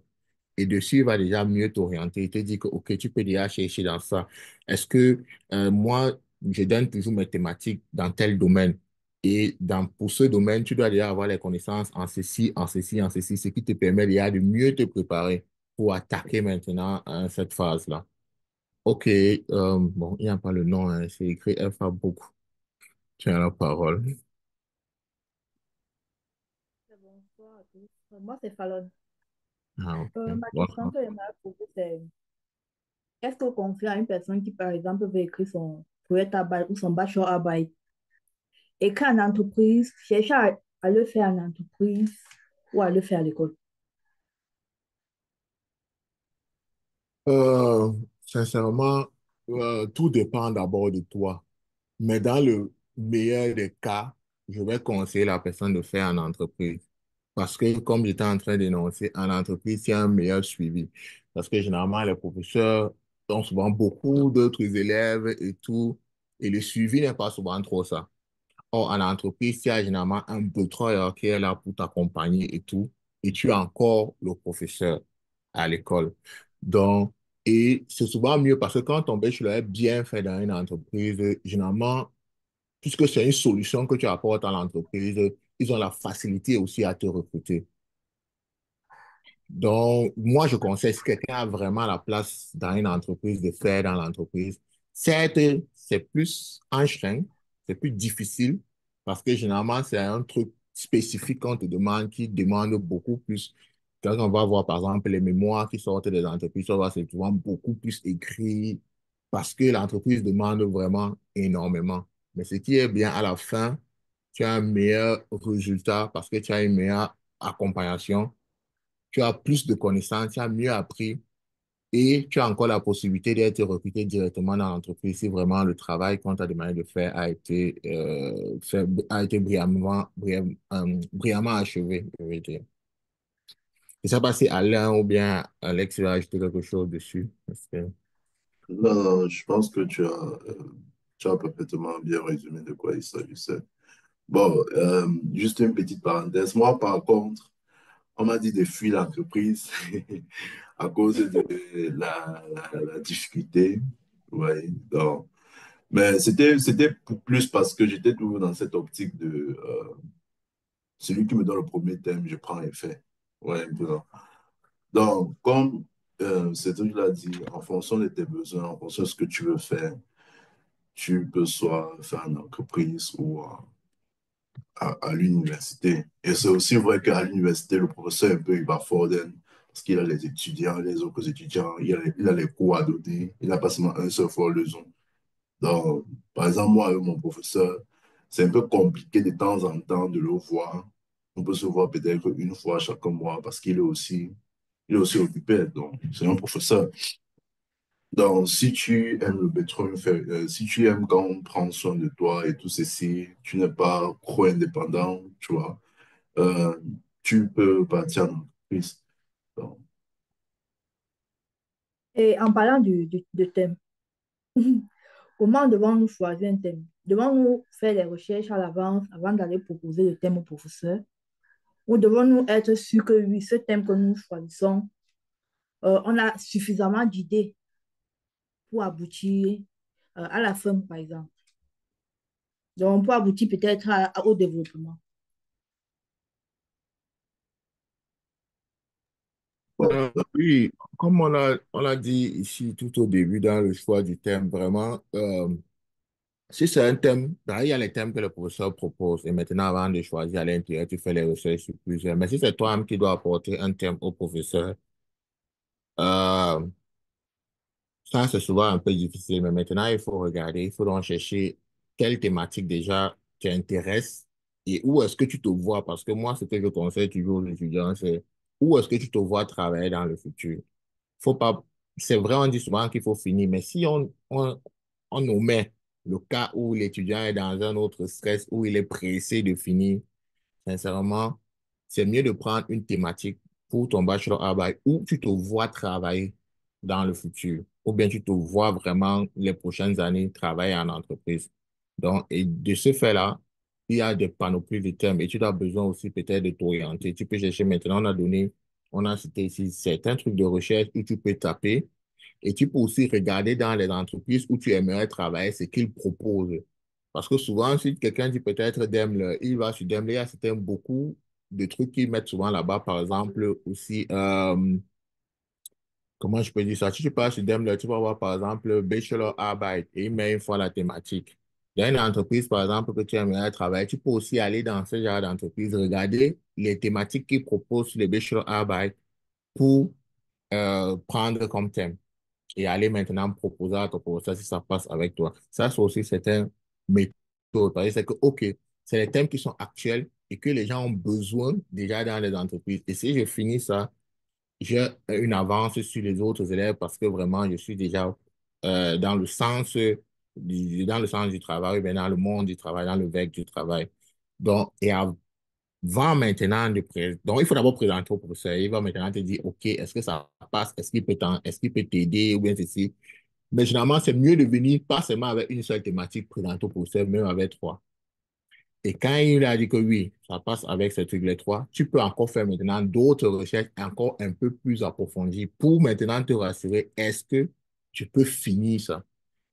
Speaker 4: Et dessus, il va déjà mieux t'orienter. Il te dit que, OK, tu peux déjà chercher dans ça. Est-ce que moi, je donne toujours mes thématiques dans tel domaine. Et pour ce domaine, tu dois déjà avoir les connaissances en ceci, en ceci, en ceci, ce qui te permet déjà de mieux te préparer pour attaquer maintenant cette phase-là. Ok, bon, il n'y a pas le nom, hein, c'est écrit F a beaucoup. Tu as la parole.
Speaker 2: Bonsoir à tous. Moi, c'est Fallon.
Speaker 4: Ah, ok.
Speaker 2: Ma
Speaker 4: Bon,
Speaker 2: question que j'aimerais poser, c'est qu'est-ce qu'on confie à une personne qui, par exemple, veut écrire son Projektarbeit ou son Bachelorarbeit et qu'en entreprise, cherche à le faire en entreprise ou à le faire à l'école?
Speaker 4: Euh, sincèrement, tout dépend d'abord de toi. Mais dans le meilleur des cas, je vais conseiller la personne de faire en entreprise. Parce que, comme j'étais en train d'énoncer, en entreprise, il y a un meilleur suivi. Parce que généralement, les professeurs ont souvent beaucoup d'autres élèves et tout. Et le suivi n'est pas souvent trop ça. Or, en entreprise, il y a généralement un betreueur qui est là pour t'accompagner et tout. Et tu as encore le professeur à l'école. Donc, et c'est souvent mieux parce que quand ton bachelor est bien fait dans une entreprise, généralement, puisque c'est une solution que tu apportes à l'entreprise, ils ont la facilité aussi à te recruter. Donc, moi, je conseille, si quelqu'un a vraiment la place dans une entreprise, de faire dans l'entreprise. Certes, c'est plus enchaîné, c'est plus difficile, parce que généralement, c'est un truc spécifique qu'on te demande, qui demande beaucoup plus. Quand on va voir, par exemple, les mémoires qui sortent des entreprises, on va c'est souvent beaucoup plus écrit, parce que l'entreprise demande vraiment énormément. Mais ce qui est bien à la fin, tu as un meilleur résultat parce que tu as une meilleure accompagnation, tu as plus de connaissances, tu as mieux appris et tu as encore la possibilité d'être recruté directement dans l'entreprise si vraiment le travail qu'on t'a demandé de faire a été brillamment achevé, je veux dire. Je ne sais pas si Alain ou bien Alex va ajouter quelque chose dessus. Parce que...
Speaker 1: Non, non, je pense que tu as parfaitement bien résumé de quoi il s'agissait. Bon, juste une petite parenthèse. Moi, par contre, on m'a dit de fuir l'entreprise à cause de la difficulté. Ouais, donc, mais c'était plus parce que j'étais toujours dans cette optique de celui qui me donne le premier thème, je prends et fais. Ouais, un peu. Donc, comme Cédric l'a dit, en fonction de tes besoins, en fonction de ce que tu veux faire, tu peux soit faire en entreprise ou à l'université. Et c'est aussi vrai qu'à l'université, le professeur, un peu, il va fort parce qu'il a les étudiants, les autres étudiants, il a les cours à donner, il n'a pas seulement un seul fort leçon. Donc, par exemple, moi, avec mon professeur, c'est un peu compliqué de temps en temps de le voir. On peut se voir peut-être une fois chaque mois parce il est aussi occupé. Donc, c'est un professeur. Donc, si tu aimes le béton, si tu aimes quand on prend soin de toi et tout ceci, tu n'es pas trop indépendant, tu vois, euh, tu peux partir en entreprise. Donc,
Speaker 2: Et en parlant de thème, comment devons-nous choisir un thème? Devons-nous faire des recherches à l'avance avant d'aller proposer le thème au professeur? Ou devons-nous être sûrs que oui, ce thème que nous choisissons, on a suffisamment d'idées pour aboutir à la fin, par exemple? Donc, on peut aboutir peut-être au développement.
Speaker 1: bon,
Speaker 4: Oui, comme on a dit ici tout au début dans le choix du thème, vraiment, si c'est un thème, ben, il y a les thèmes que le professeur propose et maintenant, avant de choisir à l'intérieur, tu fais les recherches sur plusieurs. Mais si c'est toi-même qui dois apporter un thème au professeur, euh, ça, c'est souvent un peu difficile. Mais maintenant, il faut regarder, il faut donc chercher quelle thématique déjà t'intéresse et où est-ce que tu te vois. Parce que moi, ce que je conseille toujours aux étudiants, c'est où est-ce que tu te vois travailler dans le futur. Faut pas, c'est vrai, on dit souvent qu'il faut finir, mais si on omet le cas où l'étudiant est dans un autre stress, où il est pressé de finir, sincèrement, c'est mieux de prendre une thématique pour ton bachelor travail où tu te vois travailler dans le futur, ou bien tu te vois vraiment les prochaines années travailler en entreprise. Donc, et de ce fait-là, il y a des panoplies de thèmes et tu as besoin aussi peut-être de t'orienter. Tu peux chercher maintenant, on a cité ici certains trucs de recherche où tu peux taper et tu peux aussi regarder dans les entreprises où tu aimerais travailler ce qu'ils proposent. Parce que souvent, si quelqu'un dit peut-être Daimler, il va sur Daimler, il y a certains beaucoup de trucs qu'ils mettent souvent là-bas. Par exemple, aussi, comment je peux dire ça? Si tu passes sur Daimler, tu vas voir par exemple Bachelor Arbeit et il met une fois la thématique. Dans une entreprise, par exemple, que tu aimerais travailler, tu peux aussi aller dans ce genre d'entreprise, regarder les thématiques qu'ils proposent sur les Bachelor Arbeit pour prendre comme thème et aller maintenant proposer à ton professeur si ça passe avec toi. Ça, c'est aussi certaines méthodes. Parce que c'est que, OK, c'est les thèmes qui sont actuels et que les gens ont besoin déjà dans les entreprises. Et si je finis ça, j'ai une avance sur les autres élèves parce que vraiment, je suis déjà dans le sens dans le sens du travail, mais dans le monde du travail, dans le vecteur du travail. Donc, et avant maintenant donc il faut d'abord présenter au professeur. Il va maintenant te dire, OK, est-ce que ça passe? Est-ce qu'il peut t'aider ou bien ceci? Mais généralement, c'est mieux de venir pas seulement avec une seule thématique présentée au professeur, même avec trois. Et quand il a dit que oui, ça passe avec ces trucs, les trois, tu peux encore faire maintenant d'autres recherches encore un peu plus approfondies pour maintenant te rassurer, est-ce que tu peux finir ça?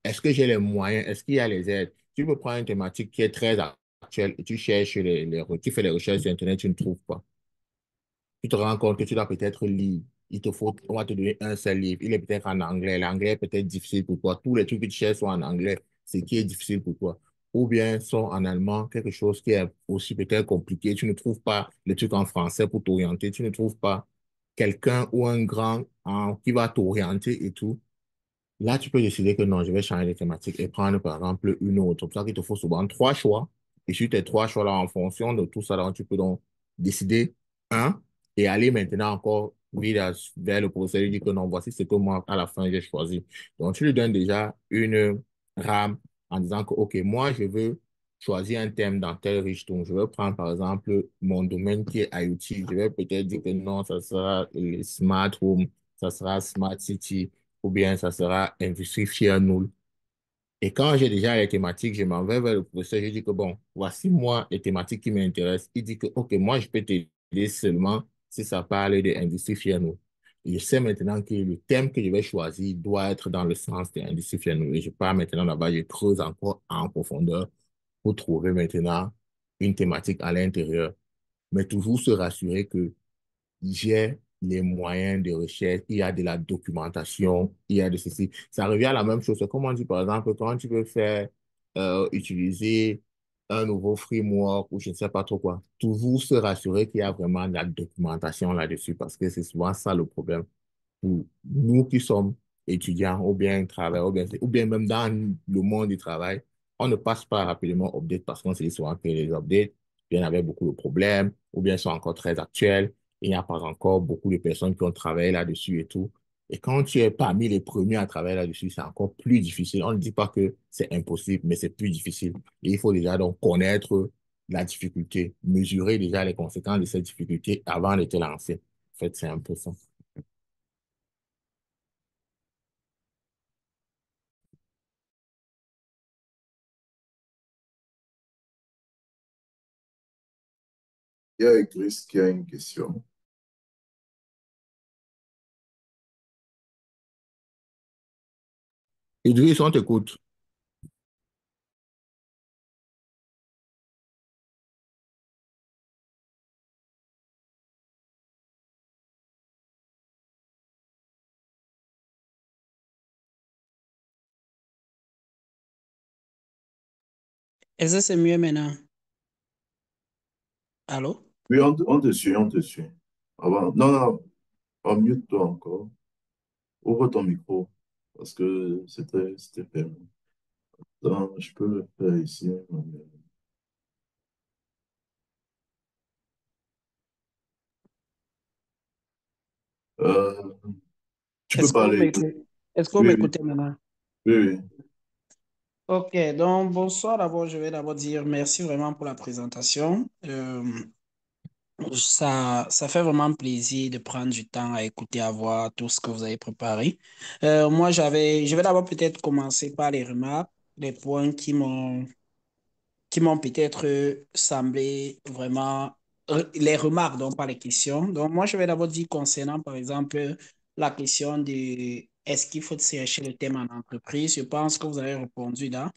Speaker 4: Est-ce que j'ai les moyens? Est-ce qu'il y a les aides? Tu peux prendre une thématique qui est très actuelle et tu cherches tu fais les recherches sur Internet, tu ne trouves pas. Tu te rends compte que tu dois peut-être lire. On va te donner un seul livre. Il est peut-être en anglais. L'anglais est peut-être difficile pour toi. Tous les trucs que tu cherches sont en anglais. Ce qui est difficile pour toi. Ou bien sont en allemand, quelque chose qui est aussi peut-être compliqué. Tu ne trouves pas les trucs en français pour t'orienter. Tu ne trouves pas quelqu'un ou un grand qui va t'orienter et tout. Là, tu peux décider que non, je vais changer de thématique et prendre par exemple une autre. C'est pour ça qu'il te faut souvent trois choix. Et sur tes trois choix-là, en fonction de tout ça, là, tu peux donc décider un et aller maintenant encore vers le professeur et lui dire que non, voici ce que moi, à la fin, j'ai choisi. Donc, tu lui donnes déjà une rame en disant que, OK, moi, je veux choisir un thème dans tel richton. Je veux prendre, par exemple, mon domaine qui est IoT. Je vais peut-être dire que non, ça sera les smart home, ça sera smart city ou bien ça sera industrie fière nulle. Et quand j'ai déjà les thématiques, je m'en vais vers le professeur, je dis que bon, voici moi les thématiques qui m'intéressent. Il dit que, OK, moi, je peux t'aider seulement si ça parle de industrie fière nulle. Et je sais maintenant que le thème que je vais choisir doit être dans le sens de l'industrie fière nulle. Et je pars maintenant là-bas, je creuse encore en profondeur pour trouver maintenant une thématique à l'intérieur. Mais toujours se rassurer que j'ai les moyens de recherche, il y a de la documentation, il y a de ceci. Ça revient à la même chose. C'est comme on dit, par exemple, quand tu veux faire, utiliser un nouveau framework ou je ne sais pas trop quoi, toujours se rassurer qu'il y a vraiment de la documentation là-dessus parce que c'est souvent ça le problème pour nous qui sommes étudiants ou bien travailleurs, ou bien même dans le monde du travail, on ne passe pas rapidement aux updates parce qu'on se dit souvent que les updates viennent avec beaucoup de problèmes ou bien sont encore très actuels. Il n'y a pas encore beaucoup de personnes qui ont travaillé là-dessus et tout. Et quand tu es parmi les premiers à travailler là-dessus, c'est encore plus difficile. On ne dit pas que c'est impossible, mais c'est plus difficile. Et il faut déjà donc connaître la difficulté, mesurer déjà les conséquences de cette difficulté avant de te lancer. En fait, c'est un peu ça.
Speaker 1: Il y a Chris qui a une question.
Speaker 4: Idriss, on t'écoute.
Speaker 5: Est-ce que c'est mieux maintenant? Allô?
Speaker 1: Oui, on te suit, on te suit. Non, non, unmute-toi encore. Ouvre ton micro parce que c'était fermé. Non, je peux le faire ici. Euh, tu peux
Speaker 5: Est-ce que vous
Speaker 1: parler.
Speaker 5: m'écoutez? Est-ce que vous
Speaker 1: Oui, oui,
Speaker 5: m'écoutez maintenant?
Speaker 1: oui, oui.
Speaker 5: Ok, donc bonsoir d'abord, je vais d'abord dire merci vraiment pour la présentation. Ça fait vraiment plaisir de prendre du temps à écouter, à voir tout ce que vous avez préparé. Je vais d'abord peut-être commencer par les remarques, les points qui m'ont peut-être semblé vraiment les remarques, donc pas les questions. Donc, moi, je vais d'abord dire concernant, par exemple, la question de est-ce qu'il faut chercher le thème en entreprise? Je pense que vous avez répondu là.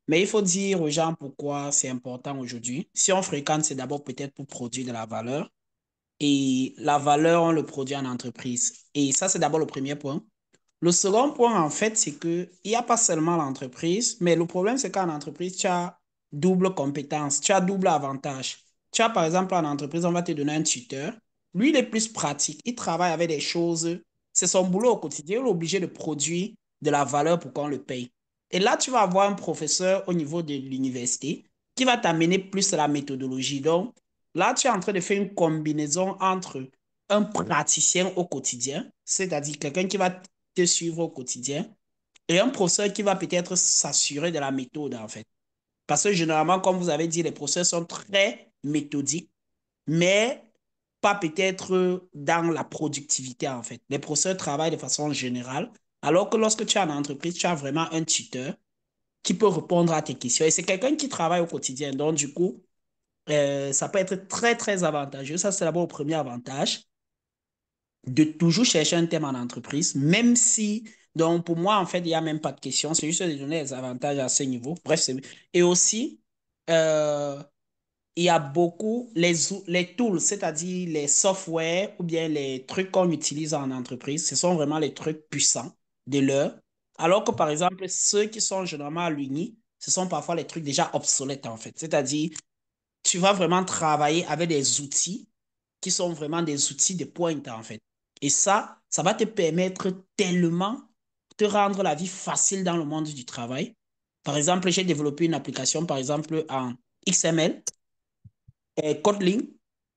Speaker 5: Mais il faut dire aux gens pourquoi c'est important aujourd'hui. Si on fréquente, c'est d'abord peut-être pour produire de la valeur. et la valeur, on le produit en entreprise. Et ça, c'est d'abord le premier point. Le second point, en fait, c'est qu'il n'y a pas seulement l'entreprise, mais le problème, c'est qu'en entreprise, tu as double compétence, tu as double avantage. Tu as, par exemple, en entreprise, on va te donner un tuteur. Lui, il est plus pratique. Il travaille avec des choses. C'est son boulot au quotidien. Il est obligé de produire de la valeur pour qu'on le paye. Et là, tu vas avoir un professeur au niveau de l'université qui va t'amener plus la méthodologie. Donc, là, tu es en train de faire une combinaison entre un praticien au quotidien, c'est-à-dire quelqu'un qui va te suivre au quotidien, et un professeur qui va peut-être s'assurer de la méthode, en fait. Parce que généralement, comme vous avez dit, les professeurs sont très méthodiques, mais pas peut-être dans la productivité, en fait. Les professeurs travaillent de façon générale, alors que lorsque tu es en entreprise, tu as vraiment un tuteur qui peut répondre à tes questions. Et c'est quelqu'un qui travaille au quotidien. Donc, du coup, ça peut être très, très avantageux. Ça, c'est d'abord le premier avantage de toujours chercher un thème en entreprise, même si, donc pour moi, en fait, il n'y a même pas de question. C'est juste de donner les avantages à ce niveau. Bref, et aussi, euh, il y a beaucoup les tools, c'est-à-dire les softwares ou bien les trucs qu'on utilise en entreprise, ce sont vraiment les trucs puissants de l'heure. Alors que, par exemple, ceux qui sont généralement à l'uni, ce sont parfois les trucs déjà obsolètes, en fait. C'est-à-dire, tu vas vraiment travailler avec des outils qui sont vraiment des outils de pointe, en fait. Et ça va te permettre tellement de te rendre la vie facile dans le monde du travail. Par exemple, j'ai développé une application, par exemple, en XML et Kotlin,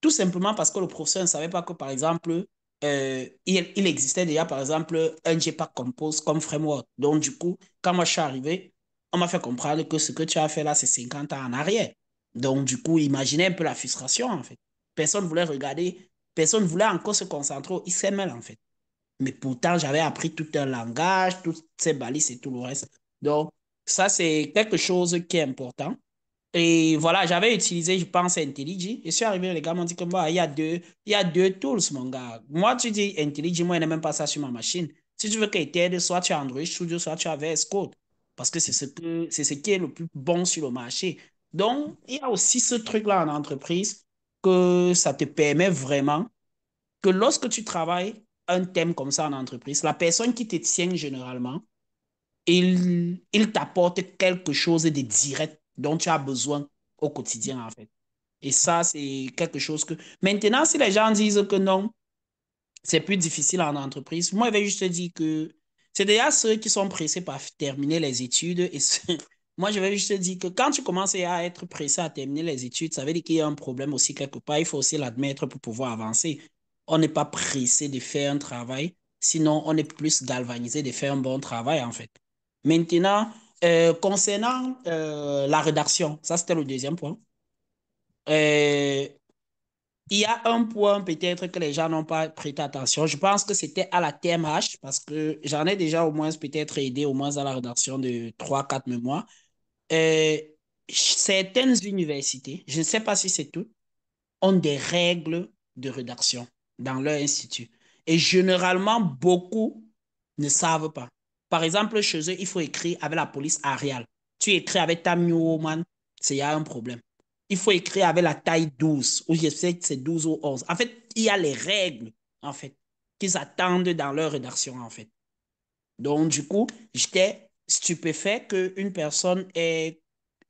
Speaker 5: tout simplement parce que le professeur ne savait pas que, par exemple, il existait déjà, par exemple, un Jetpack Compose comme framework. Donc, du coup, quand moi je suis arrivé, on m'a fait comprendre que ce que tu as fait là, c'est 50 ans en arrière. Donc, du coup, imaginez un peu la frustration, en fait. Personne ne voulait regarder, personne ne voulait encore se concentrer au XML, en fait. Mais pourtant, j'avais appris tout un langage, toutes ces balises et tout le reste. Donc, ça, c'est quelque chose qui est important. Et voilà, j'avais utilisé, je pense, IntelliJ. Je suis arrivé, les gars m'ont dit que bah, il y a deux tools, mon gars. Moi, tu dis IntelliJ, moi, il n'y a même pas ça sur ma machine. Si tu veux qu'il t'aide, soit tu as Android Studio, soit tu as VS Code. Parce que c'est ce qui est le plus bon sur le marché. Donc, il y a aussi ce truc-là en entreprise que ça te permet vraiment que lorsque tu travailles un thème comme ça en entreprise, la personne qui te tient généralement, il t'apporte quelque chose de direct dont tu as besoin au quotidien, en fait. Et ça, c'est quelque chose que... Maintenant, si les gens disent que non, c'est plus difficile en entreprise, moi, je vais juste dire que c'est déjà ceux qui sont pressés par terminer les études. Et moi, je vais juste dire que quand tu commences à être pressé à terminer les études, ça veut dire qu'il y a un problème aussi quelque part. Il faut aussi l'admettre pour pouvoir avancer. On n'est pas pressé de faire un travail, sinon on est plus galvanisé de faire un bon travail, en fait. Maintenant, concernant la rédaction, ça c'était le deuxième point. Euh, il y a un point peut-être que les gens n'ont pas prêté attention. Je pense que c'était à la TMH parce que j'en ai déjà au moins peut-être aidé au moins à la rédaction de trois quatre mémoires. Euh, Certaines universités, je ne sais pas si c'est tout, ont des règles de rédaction dans leur institut. Et généralement, beaucoup ne savent pas. Par exemple, chez eux, il faut écrire avec la police Arial. Tu écris avec ta New Woman, il y a un problème. Il faut écrire avec la taille 12, ou je sais que c'est 12 ou 11. En fait, il y a les règles, en fait, qu'ils attendent dans leur rédaction, en fait. Donc, du coup, j'étais stupéfait qu'une personne ait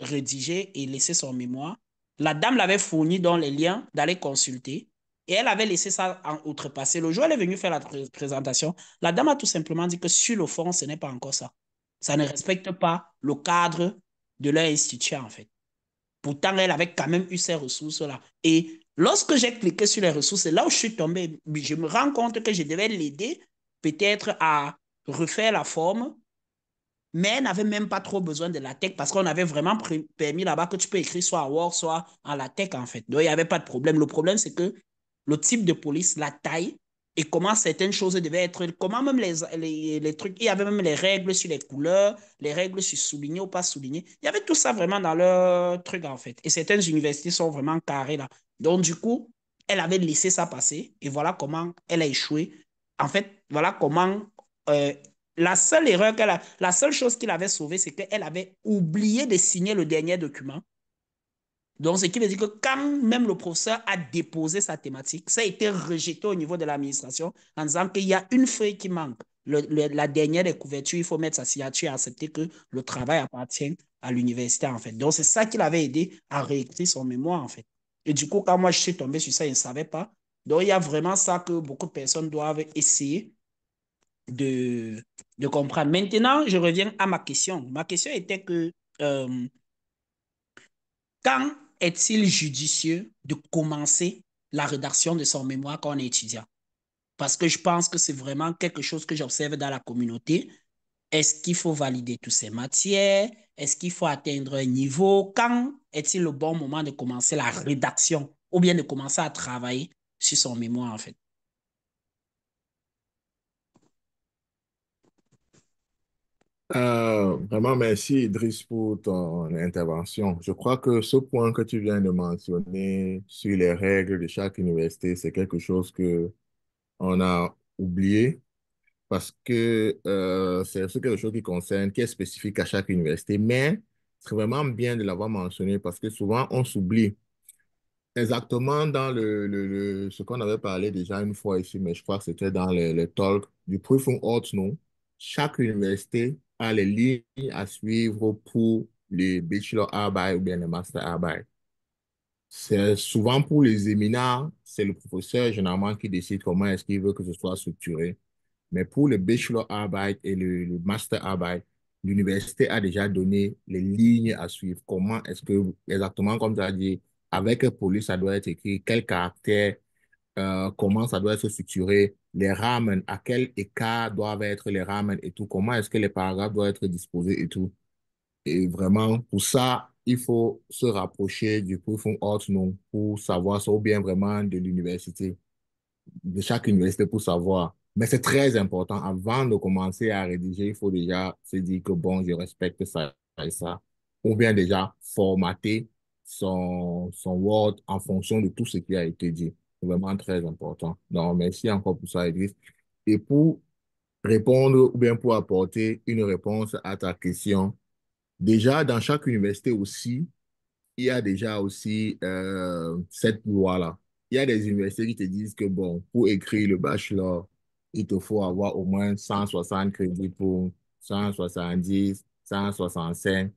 Speaker 5: rédigé et laissé son mémoire. La dame l'avait fourni dans les liens d'aller consulter et elle avait laissé ça en outrepasser. Le jour où elle est venue faire la présentation, la dame a tout simplement dit que sur le fond, ce n'est pas encore ça. Ça ne respecte pas le cadre de leur institut, en fait. Pourtant, elle avait quand même eu ces ressources-là. Et lorsque j'ai cliqué sur les ressources, c'est là où je suis tombé. Je me rends compte que je devais l'aider peut-être à refaire la forme, mais elle n'avait même pas trop besoin de la tech parce qu'on avait vraiment permis là-bas que tu peux écrire soit en Word, soit en la tech, en fait. Donc, il n'y avait pas de problème. Le problème, c'est que le type de police, la taille et comment certaines choses devaient être, comment même les trucs, il y avait même les règles sur les couleurs, les règles sur souligner ou pas souligner. Il y avait tout ça vraiment dans leur truc, en fait. Et certaines universités sont vraiment carrées là. Donc, du coup, elle avait laissé ça passer et voilà comment elle a échoué. En fait, voilà comment euh, la seule erreur la seule chose qu'il avait sauvée, c'est qu'elle avait oublié de signer le dernier document. Donc, ce qui veut dire que quand même le professeur a déposé sa thématique, ça a été rejeté au niveau de l'administration en disant qu'il y a une feuille qui manque. La dernière des couvertures, il faut mettre sa signature et accepter que le travail appartient à l'université, en fait. Donc, c'est ça qui l'avait aidé à réécrire son mémoire, en fait. Et du coup, quand moi, je suis tombé sur ça, je ne savais pas. Donc, il y a vraiment ça que beaucoup de personnes doivent essayer de, de comprendre. Maintenant, je reviens à ma question. Ma question était que quand est-il judicieux de commencer la rédaction de son mémoire quand on est étudiant? Parce que je pense que c'est vraiment quelque chose que j'observe dans la communauté. Est-ce qu'il faut valider toutes ces matières? Est-ce qu'il faut atteindre un niveau? Quand est-il le bon moment de commencer la rédaction ou bien de commencer à travailler sur son mémoire, en fait?
Speaker 4: Vraiment, merci Idriss pour ton intervention. Je crois que ce point que tu viens de mentionner sur les règles de chaque université, c'est quelque chose que on a oublié parce que c'est quelque chose qui concerne, qui est spécifique à chaque université, mais c'est vraiment bien de l'avoir mentionné parce que souvent on s'oublie. Exactement dans ce qu'on avait parlé déjà une fois ici, mais je crois que c'était dans les talks du Prüfungsordnung. Chaque université a les lignes à suivre pour les Bachelorarbeit ou bien les Masterarbeit. C'est souvent pour les éminents, c'est le professeur généralement qui décide comment est-ce qu'il veut que ce soit structuré. Mais pour le Bachelorarbeit et le Masterarbeit, l'université a déjà donné les lignes à suivre. Comment est-ce que, exactement comme tu as dit, avec un police, ça doit être écrit, quel caractère, comment ça doit être structuré, les ramen, à quel écart doivent être les ramen et tout, comment est-ce que les paragraphes doivent être disposés et tout. Et vraiment, pour ça, il faut se rapprocher du Prüfungsordnung pour savoir ça, ou bien vraiment de l'université, de chaque université pour savoir. Mais c'est très important. Avant de commencer à rédiger, il faut déjà se dire que bon, je respecte ça et ça. Ou bien déjà formater son Word en fonction de tout ce qui a été dit. C'est vraiment très important. Donc, merci encore pour ça, Edith. Et pour répondre ou bien pour apporter une réponse à ta question, déjà dans chaque université aussi, il y a déjà aussi cette loi-là. Il y a des universités qui te disent que, bon, pour écrire le bachelor, il te faut avoir au moins 160 crédits pour 170, 165.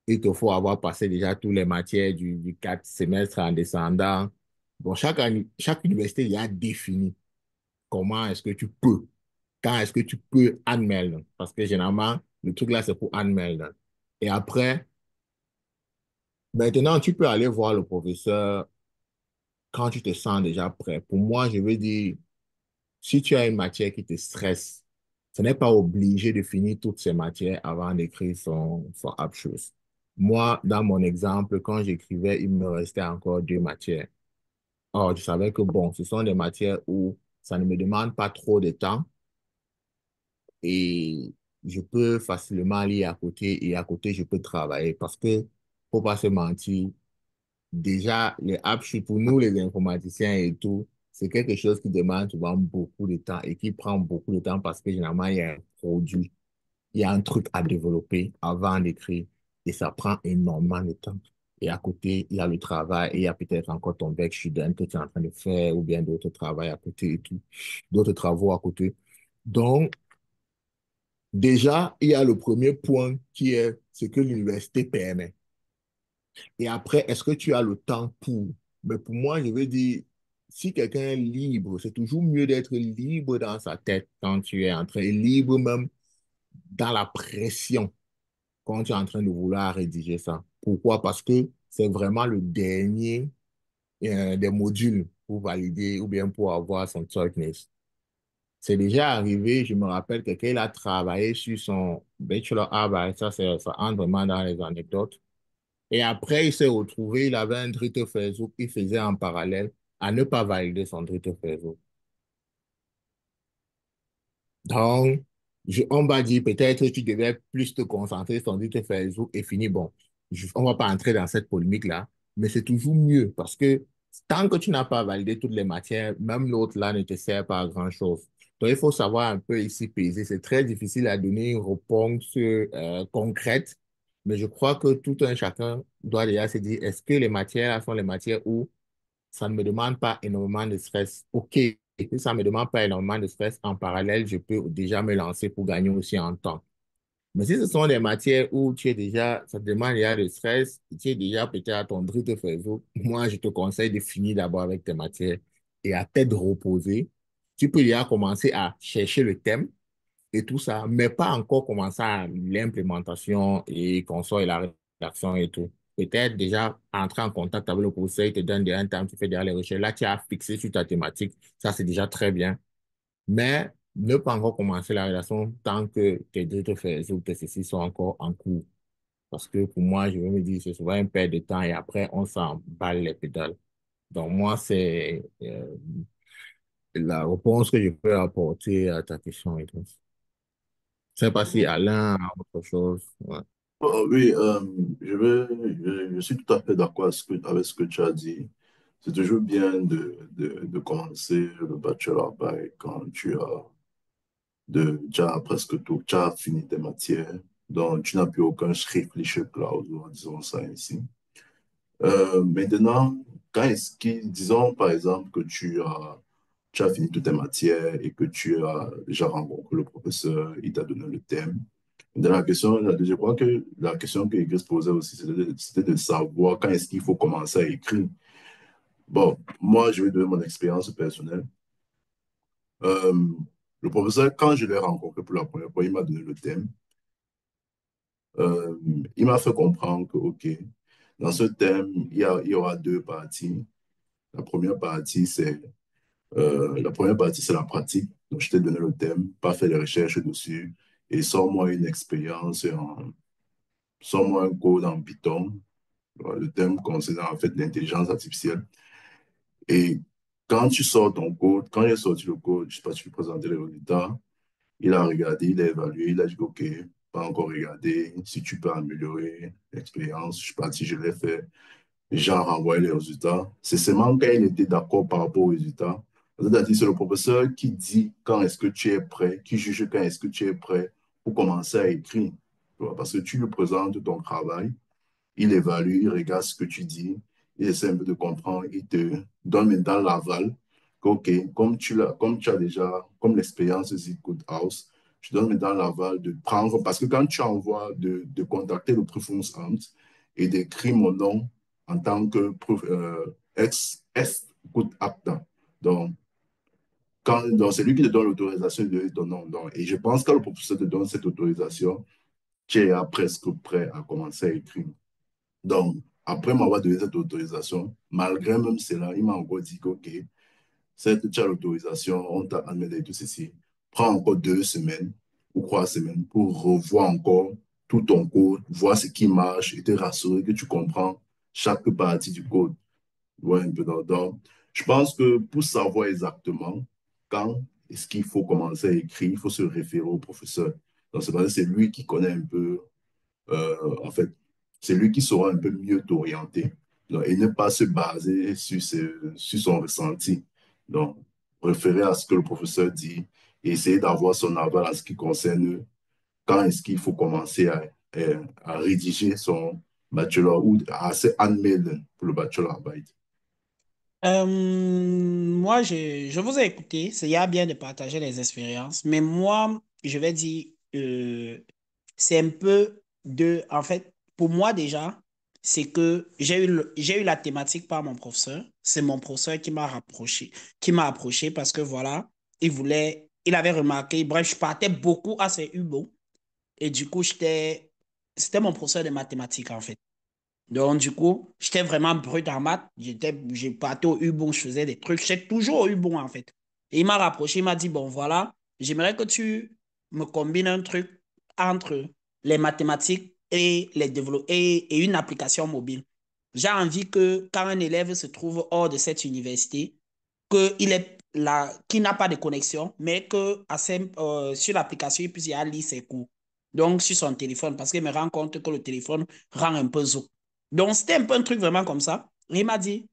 Speaker 4: Il te faut avoir passé déjà toutes les matières du 4 semestres en descendant. Bon, chaque université il a défini comment est-ce que tu peux, quand est-ce que tu peux admettre. Parce que généralement, le truc là, c'est pour admettre. Et après, maintenant, tu peux aller voir le professeur quand tu te sens déjà prêt. Pour moi, je veux dire, si tu as une matière qui te stresse, ce n'est pas obligé de finir toutes ces matières avant d'écrire son Abschluss. Moi, dans mon exemple, quand j'écrivais, il me restait encore deux matières. Or, je savais que, bon, ce sont des matières où ça ne me demande pas trop de temps et je peux facilement lire à côté et à côté, je peux travailler parce que, faut pas se mentir, déjà, les apps, pour nous, les informaticiens et tout, c'est quelque chose qui demande souvent beaucoup de temps et qui prend beaucoup de temps parce que généralement, il y a un produit, il y a un truc à développer avant d'écrire et ça prend énormément de temps. Et à côté, il y a le travail et il y a peut-être encore ton bec student que tu es en train de faire ou bien d'autres travaux à côté et tout, d'autres travaux à côté. Donc, déjà, il y a le premier point qui est ce que l'université permet. Et après, est-ce que tu as le temps pour? Mais pour moi, je veux dire, si quelqu'un est libre, c'est toujours mieux d'être libre dans sa tête quand tu es en train, libre même dans la pression quand tu es en train de vouloir rédiger ça. Pourquoi? Parce que c'est vraiment le dernier des modules pour valider ou bien pour avoir son Zeugnis. C'est déjà arrivé, je me rappelle, quelqu'un il a travaillé sur son bachelor Arbeit, ça entre vraiment dans les anecdotes. Et après, il s'est retrouvé, il avait un Drittversuch, il faisait en parallèle à ne pas valider son Drittversuch. Donc, on va dire peut-être que tu devais plus te concentrer sur ton Drittversuch et finir. Bon, on ne va pas entrer dans cette polémique-là, mais c'est toujours mieux parce que tant que tu n'as pas validé toutes les matières, même l'autre là ne te sert pas à grand-chose. Donc, il faut savoir un peu ici peser. C'est très difficile à donner une réponse concrète Mais je crois que tout un chacun doit déjà se dire, est-ce que les matières là sont les matières où ça ne me demande pas énormément de stress? OK, et si ça ne me demande pas énormément de stress, en parallèle, je peux déjà me lancer pour gagner aussi en temps. Mais si ce sont des matières où tu es déjà, ça te demande déjà de stress, tu es déjà peut-être à ton dritte faisceau, moi, je te conseille de finir d'abord avec tes matières et à tête reposée. Tu peux déjà commencer à chercher le thème et tout ça, mais pas encore commencer à l'implémentation et qu'on soit et la rédaction et tout. Peut-être déjà entrer en contact avec le professeur, il te donne déjà un temps, tu fais déjà les recherches. Là, tu as fixé sur ta thématique. Ça, c'est déjà très bien. Mais ne pas encore commencer la relation tant que tes deux te faits ou tes ceci sont encore en cours. Parce que pour moi, je vais me dire, c'est souvent un perte de temps et après, on s'en balle les pédales. Donc, moi, c'est la réponse que je peux apporter à ta question et tout. Je ne sais pas si Alain a autre chose. Ouais.
Speaker 1: Oh, oui, je suis tout à fait d'accord avec ce que tu as dit. C'est toujours bien de commencer le bachelor quand tu as presque tout, tu as fini tes matières, donc tu n'as plus aucun schriftliche Klausur, disons ça ainsi. Maintenant, disons par exemple que tu as fini toutes tes matières et que tu as déjà rencontré le professeur, il t'a donné le thème. Dans la question, je crois que la question que Igris posait aussi, c'était de savoir quand est-ce qu'il faut commencer à écrire. Bon, moi, je vais donner mon expérience personnelle. Euh, le professeur, quand je l'ai rencontré pour la première fois, il m'a donné le thème. Euh, il m'a fait comprendre que, OK, dans ce thème, il y aura deux parties. La première partie, c'est la pratique. Donc, je t'ai donné le thème, pas fait des recherches dessus, et sors-moi une expérience, sors-moi un code en Python. Voilà, le thème concernant en fait l'intelligence artificielle. Et quand tu sors ton code, quand il a sorti le code, je sais pas, tu lui présentais les résultats, il a regardé, il a évalué, il a dit, OK, pas encore regardé, si tu peux améliorer l'expérience, je sais pas si je l'ai fait, j'ai renvoyé les résultats. C'est seulement quand il était d'accord par rapport aux résultats. C'est-à-dire, c'est le professeur qui dit quand est-ce que tu es prêt, qui juge quand est-ce que tu es prêt pour commencer à écrire. Tu vois, parce que tu lui présentes ton travail, il évalue, il regarde ce que tu dis, il essaie un peu de comprendre, il te donne maintenant l'aval. OK, comme tu as déjà, comme l'expérience de Good House, je donne maintenant l'aval de prendre, parce que quand tu envoies de contacter le Prüfungsamt et d'écrire mon nom en tant que ex-Gutachter, donc c'est lui qui te donne l'autorisation de donner ton nom. Donc, et je pense que le professeur te donne cette autorisation, tu es presque prêt à commencer à écrire. Donc, après m'avoir donné cette autorisation, malgré même cela, il m'a encore dit que, OK, tu as l'autorisation, on t'a amené tout ceci. Prends encore 2 semaines ou 3 semaines pour revoir encore tout ton code, voir ce qui marche et te rassurer que tu comprends chaque partie du code. Ouais, un peu donc, je pense que pour savoir exactement quand est-ce qu'il faut commencer à écrire, il faut se référer au professeur. Donc, c'est lui qui connaît un peu en fait, c'est lui qui saura un peu mieux t'orienter et ne pas se baser sur son ressenti. Donc, référer à ce que le professeur dit et essayer d'avoir son aval en ce qui concerne quand est-ce qu'il faut commencer à rédiger son bachelor ou à se anmelden pour le bachelorarbeit.
Speaker 5: Moi, je vous ai écouté. C'est y a bien de partager les expériences. Mais moi, je vais dire, c'est un peu de... En fait, pour moi déjà, c'est que j'ai eu la thématique par mon professeur. C'est mon professeur qui m'a approché parce que voilà, il avait remarqué, bref, je partais beaucoup à ces UBO. Et du coup, c'était mon professeur de mathématiques en fait. Donc, du coup, j'étais vraiment brut en maths. J'ai parté au Ubon, je faisais des trucs. J'étais toujours au Ubon, en fait. Et il m'a rapproché, il m'a dit, bon, voilà, j'aimerais que tu me combines un truc entre les mathématiques et et une application mobile. J'ai envie que quand un élève se trouve hors de cette université, qu'il n'a pas de connexion, mais sur l'application, il puisse y aller lire ses cours. Donc, sur son téléphone, parce qu'il me rend compte que le téléphone rend un peu zo. Donc, c'était un peu un truc vraiment comme ça. Et il m'a dit,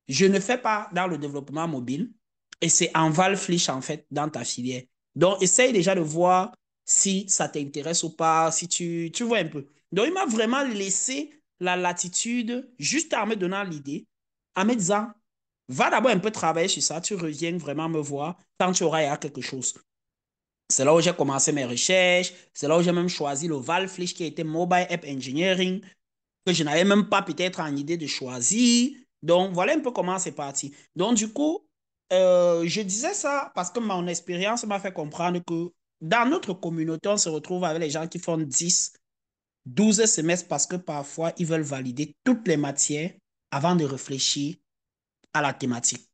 Speaker 5: je ne fais pas dans le développement mobile et c'est en Valflich, en fait, dans ta filière. Donc, essaye déjà de voir si ça t'intéresse ou pas, si tu vois un peu. Donc, il m'a vraiment laissé la latitude juste en me donnant l'idée, en me disant, va d'abord un peu travailler sur ça, tu reviens vraiment me voir quand tu auras quelque chose. C'est là où j'ai commencé mes recherches, c'est là où j'ai même choisi le Valflish qui était Mobile App Engineering, que je n'avais même pas peut-être en idée de choisir. Donc, voilà un peu comment c'est parti. Donc, du coup, je disais ça parce que mon expérience m'a fait comprendre que dans notre communauté, on se retrouve avec les gens qui font 10, 12 semestres parce que parfois, ils veulent valider toutes les matières avant de réfléchir à la thématique.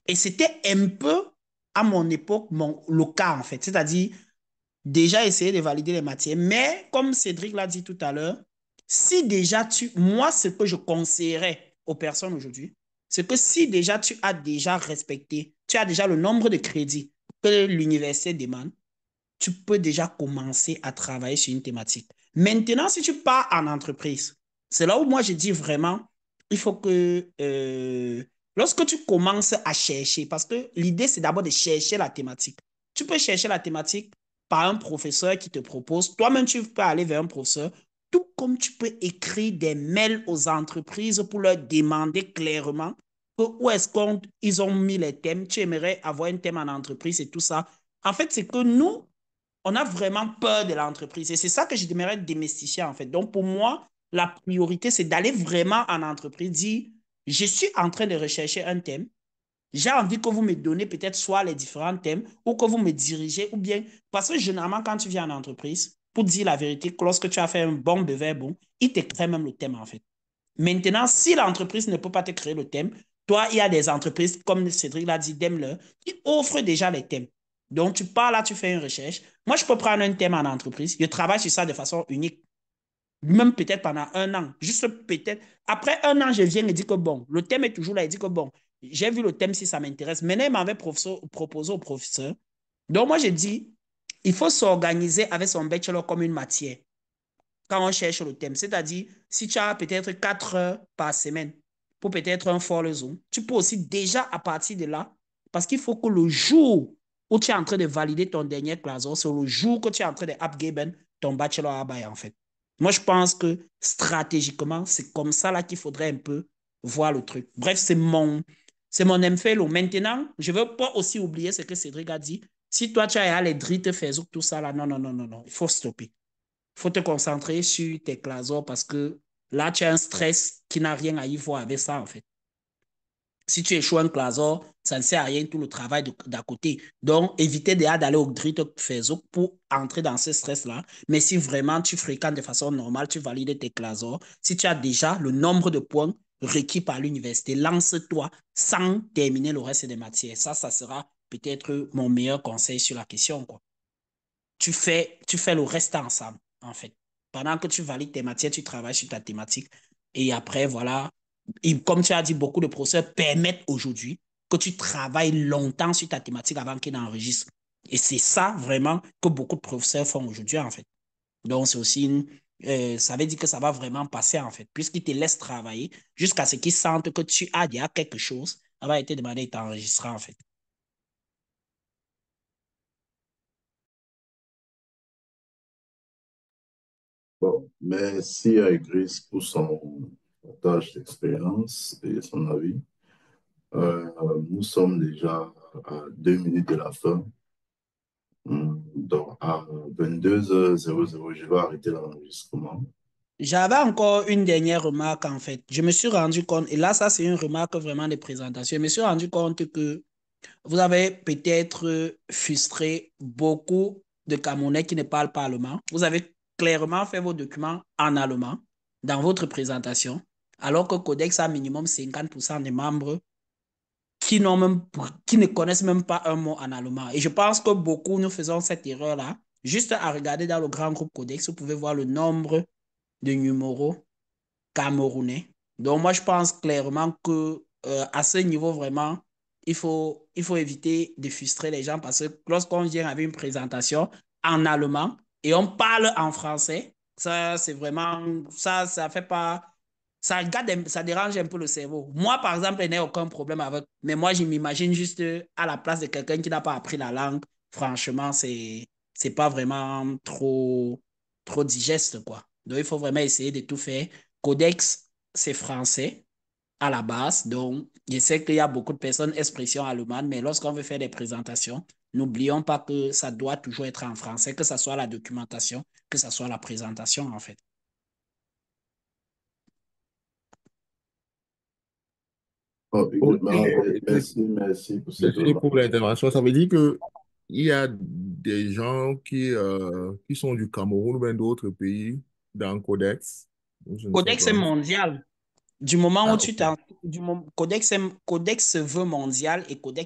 Speaker 5: Et c'était un peu, à mon époque, le cas, en fait. C'est-à-dire, déjà essayer de valider les matières. Mais comme Cédric l'a dit tout à l'heure, si déjà moi, ce que je conseillerais aux personnes aujourd'hui, c'est que si déjà tu as déjà respecté, tu as déjà le nombre de crédits que l'université demande, tu peux déjà commencer à travailler sur une thématique. Maintenant, si tu pars en entreprise, c'est là où moi je dis vraiment, il faut que lorsque tu commences à chercher, parce que l'idée c'est d'abord de chercher la thématique. Tu peux chercher la thématique par un professeur qui te propose. Toi-même, tu peux aller vers un professeur, tout comme tu peux écrire des mails aux entreprises pour leur demander clairement où est-ce qu'ils ont mis les thèmes. Tu aimerais avoir un thème en entreprise et tout ça. En fait, c'est que nous, on a vraiment peur de l'entreprise. Et c'est ça que j'aimerais démystifier, en fait. Donc, pour moi, la priorité, c'est d'aller vraiment en entreprise, dire, je suis en train de rechercher un thème. J'ai envie que vous me donnez peut-être soit les différents thèmes ou que vous me dirigez ou bien, parce que généralement, quand tu viens en entreprise, pour dire la vérité, lorsque tu as fait un bon bevin, bon, il te crée même le thème, en fait. Maintenant, si l'entreprise ne peut pas te créer le thème, toi, il y a des entreprises, comme Cédric l'a dit, Daimler, qui offrent déjà les thèmes. Donc, tu pars là, tu fais une recherche. Moi, je peux prendre un thème en entreprise. Je travaille sur ça de façon unique. Même peut-être pendant un an. Juste peut-être. Après un an, je viens et dis que bon, le thème est toujours là. Il dit que bon, j'ai vu le thème si ça m'intéresse. Maintenant, il m'avait proposé au professeur. Donc, moi, j'ai dit, il faut s'organiser avec son bachelor comme une matière quand on cherche le thème. C'est-à-dire, si tu as peut-être 4 heures par semaine pour peut-être un follow Zoom, tu peux aussi déjà à partir de là, parce qu'il faut que le jour où tu es en train de valider ton dernier classe, c'est le jour que tu es en train de abgeben ton bachelor à bail, en fait. Moi, je pense que stratégiquement, c'est comme ça là qu'il faudrait un peu voir le truc. Bref, c'est mon MFLO. Maintenant, je ne veux pas aussi oublier ce que Cédric a dit. Si toi, tu as les drittes, Facebook, tout ça là, non, non, non, non, non, il faut stopper. Il faut te concentrer sur tes classes parce que là, tu as un stress qui n'a rien à y voir avec ça, en fait. Si tu échoues un classe, ça ne sert à rien tout le travail d'à côté. Donc, évitez déjà d'aller au grid Facebook pour entrer dans ce stress-là. Mais si vraiment tu fréquentes de façon normale, tu valides tes classes, si tu as déjà le nombre de points requis par l'université, lance-toi sans terminer le reste des matières. Ça sera peut-être mon meilleur conseil sur la question, quoi. Tu fais le reste ensemble, en fait. Pendant que tu valides tes matières, tu travailles sur ta thématique. Et après, voilà, et comme tu as dit, beaucoup de professeurs permettent aujourd'hui que tu travailles longtemps sur ta thématique avant qu'ils n'enregistrent. Et c'est ça vraiment que beaucoup de professeurs font aujourd'hui, en fait. Donc, c'est aussi ça veut dire que ça va vraiment passer, en fait, puisqu'ils te laissent travailler jusqu'à ce qu'ils sentent que tu as déjà quelque chose. Ça va être demandé et t'enregistrer, en fait.
Speaker 1: Bon, merci à Igris pour son partage d'expérience et son avis. Euh, Nous sommes déjà à 2 minutes de la fin. Donc, à 22h00, je vais arrêter l'enregistrement.
Speaker 5: J'avais encore une dernière remarque en fait. Je me suis rendu compte, et là, ça, c'est une remarque vraiment de présentation. Je me suis rendu compte que vous avez peut-être frustré beaucoup de Camerounais qui ne parlent pas allemand. Vous avez clairement fait vos documents en allemand dans votre présentation, alors que Codex a minimum 50% des membres qui ne connaissent même pas un mot en allemand. Et je pense que beaucoup nous faisons cette erreur-là. Juste à regarder dans le grand groupe Codex, vous pouvez voir le nombre de numéros camerounais. Donc, moi, je pense clairement que à ce niveau, vraiment, il faut éviter de frustrer les gens parce que lorsqu'on vient avec une présentation en allemand et on parle en français, ça, c'est vraiment, ça fait pas, ça dérange un peu le cerveau. Moi, par exemple, je n'ai aucun problème avec, mais moi, je m'imagine juste à la place de quelqu'un qui n'a pas appris la langue. Franchement, c'est pas vraiment trop digeste, quoi. Donc, il faut vraiment essayer de tout faire. Codex, c'est français à la base. Donc, je sais qu'il y a beaucoup de personnes expression allemande, mais lorsqu'on veut faire des présentations, n'oublions pas que ça doit toujours être en français, que ce soit la documentation, que ce soit la présentation, en fait.
Speaker 1: Oh,
Speaker 4: Ok.
Speaker 1: merci pour cette
Speaker 4: Merci
Speaker 1: remarque.
Speaker 4: pour l'intervention. Ça veut dire que il y a des gens qui sont du Cameroun ou bien d'autres pays dans Codex. Je ne sais
Speaker 5: Codex est
Speaker 4: pas.
Speaker 5: mondial. Du moment où
Speaker 4: Ah,
Speaker 5: tu
Speaker 4: ok.
Speaker 5: t'en... Codex se veut mondial et Codex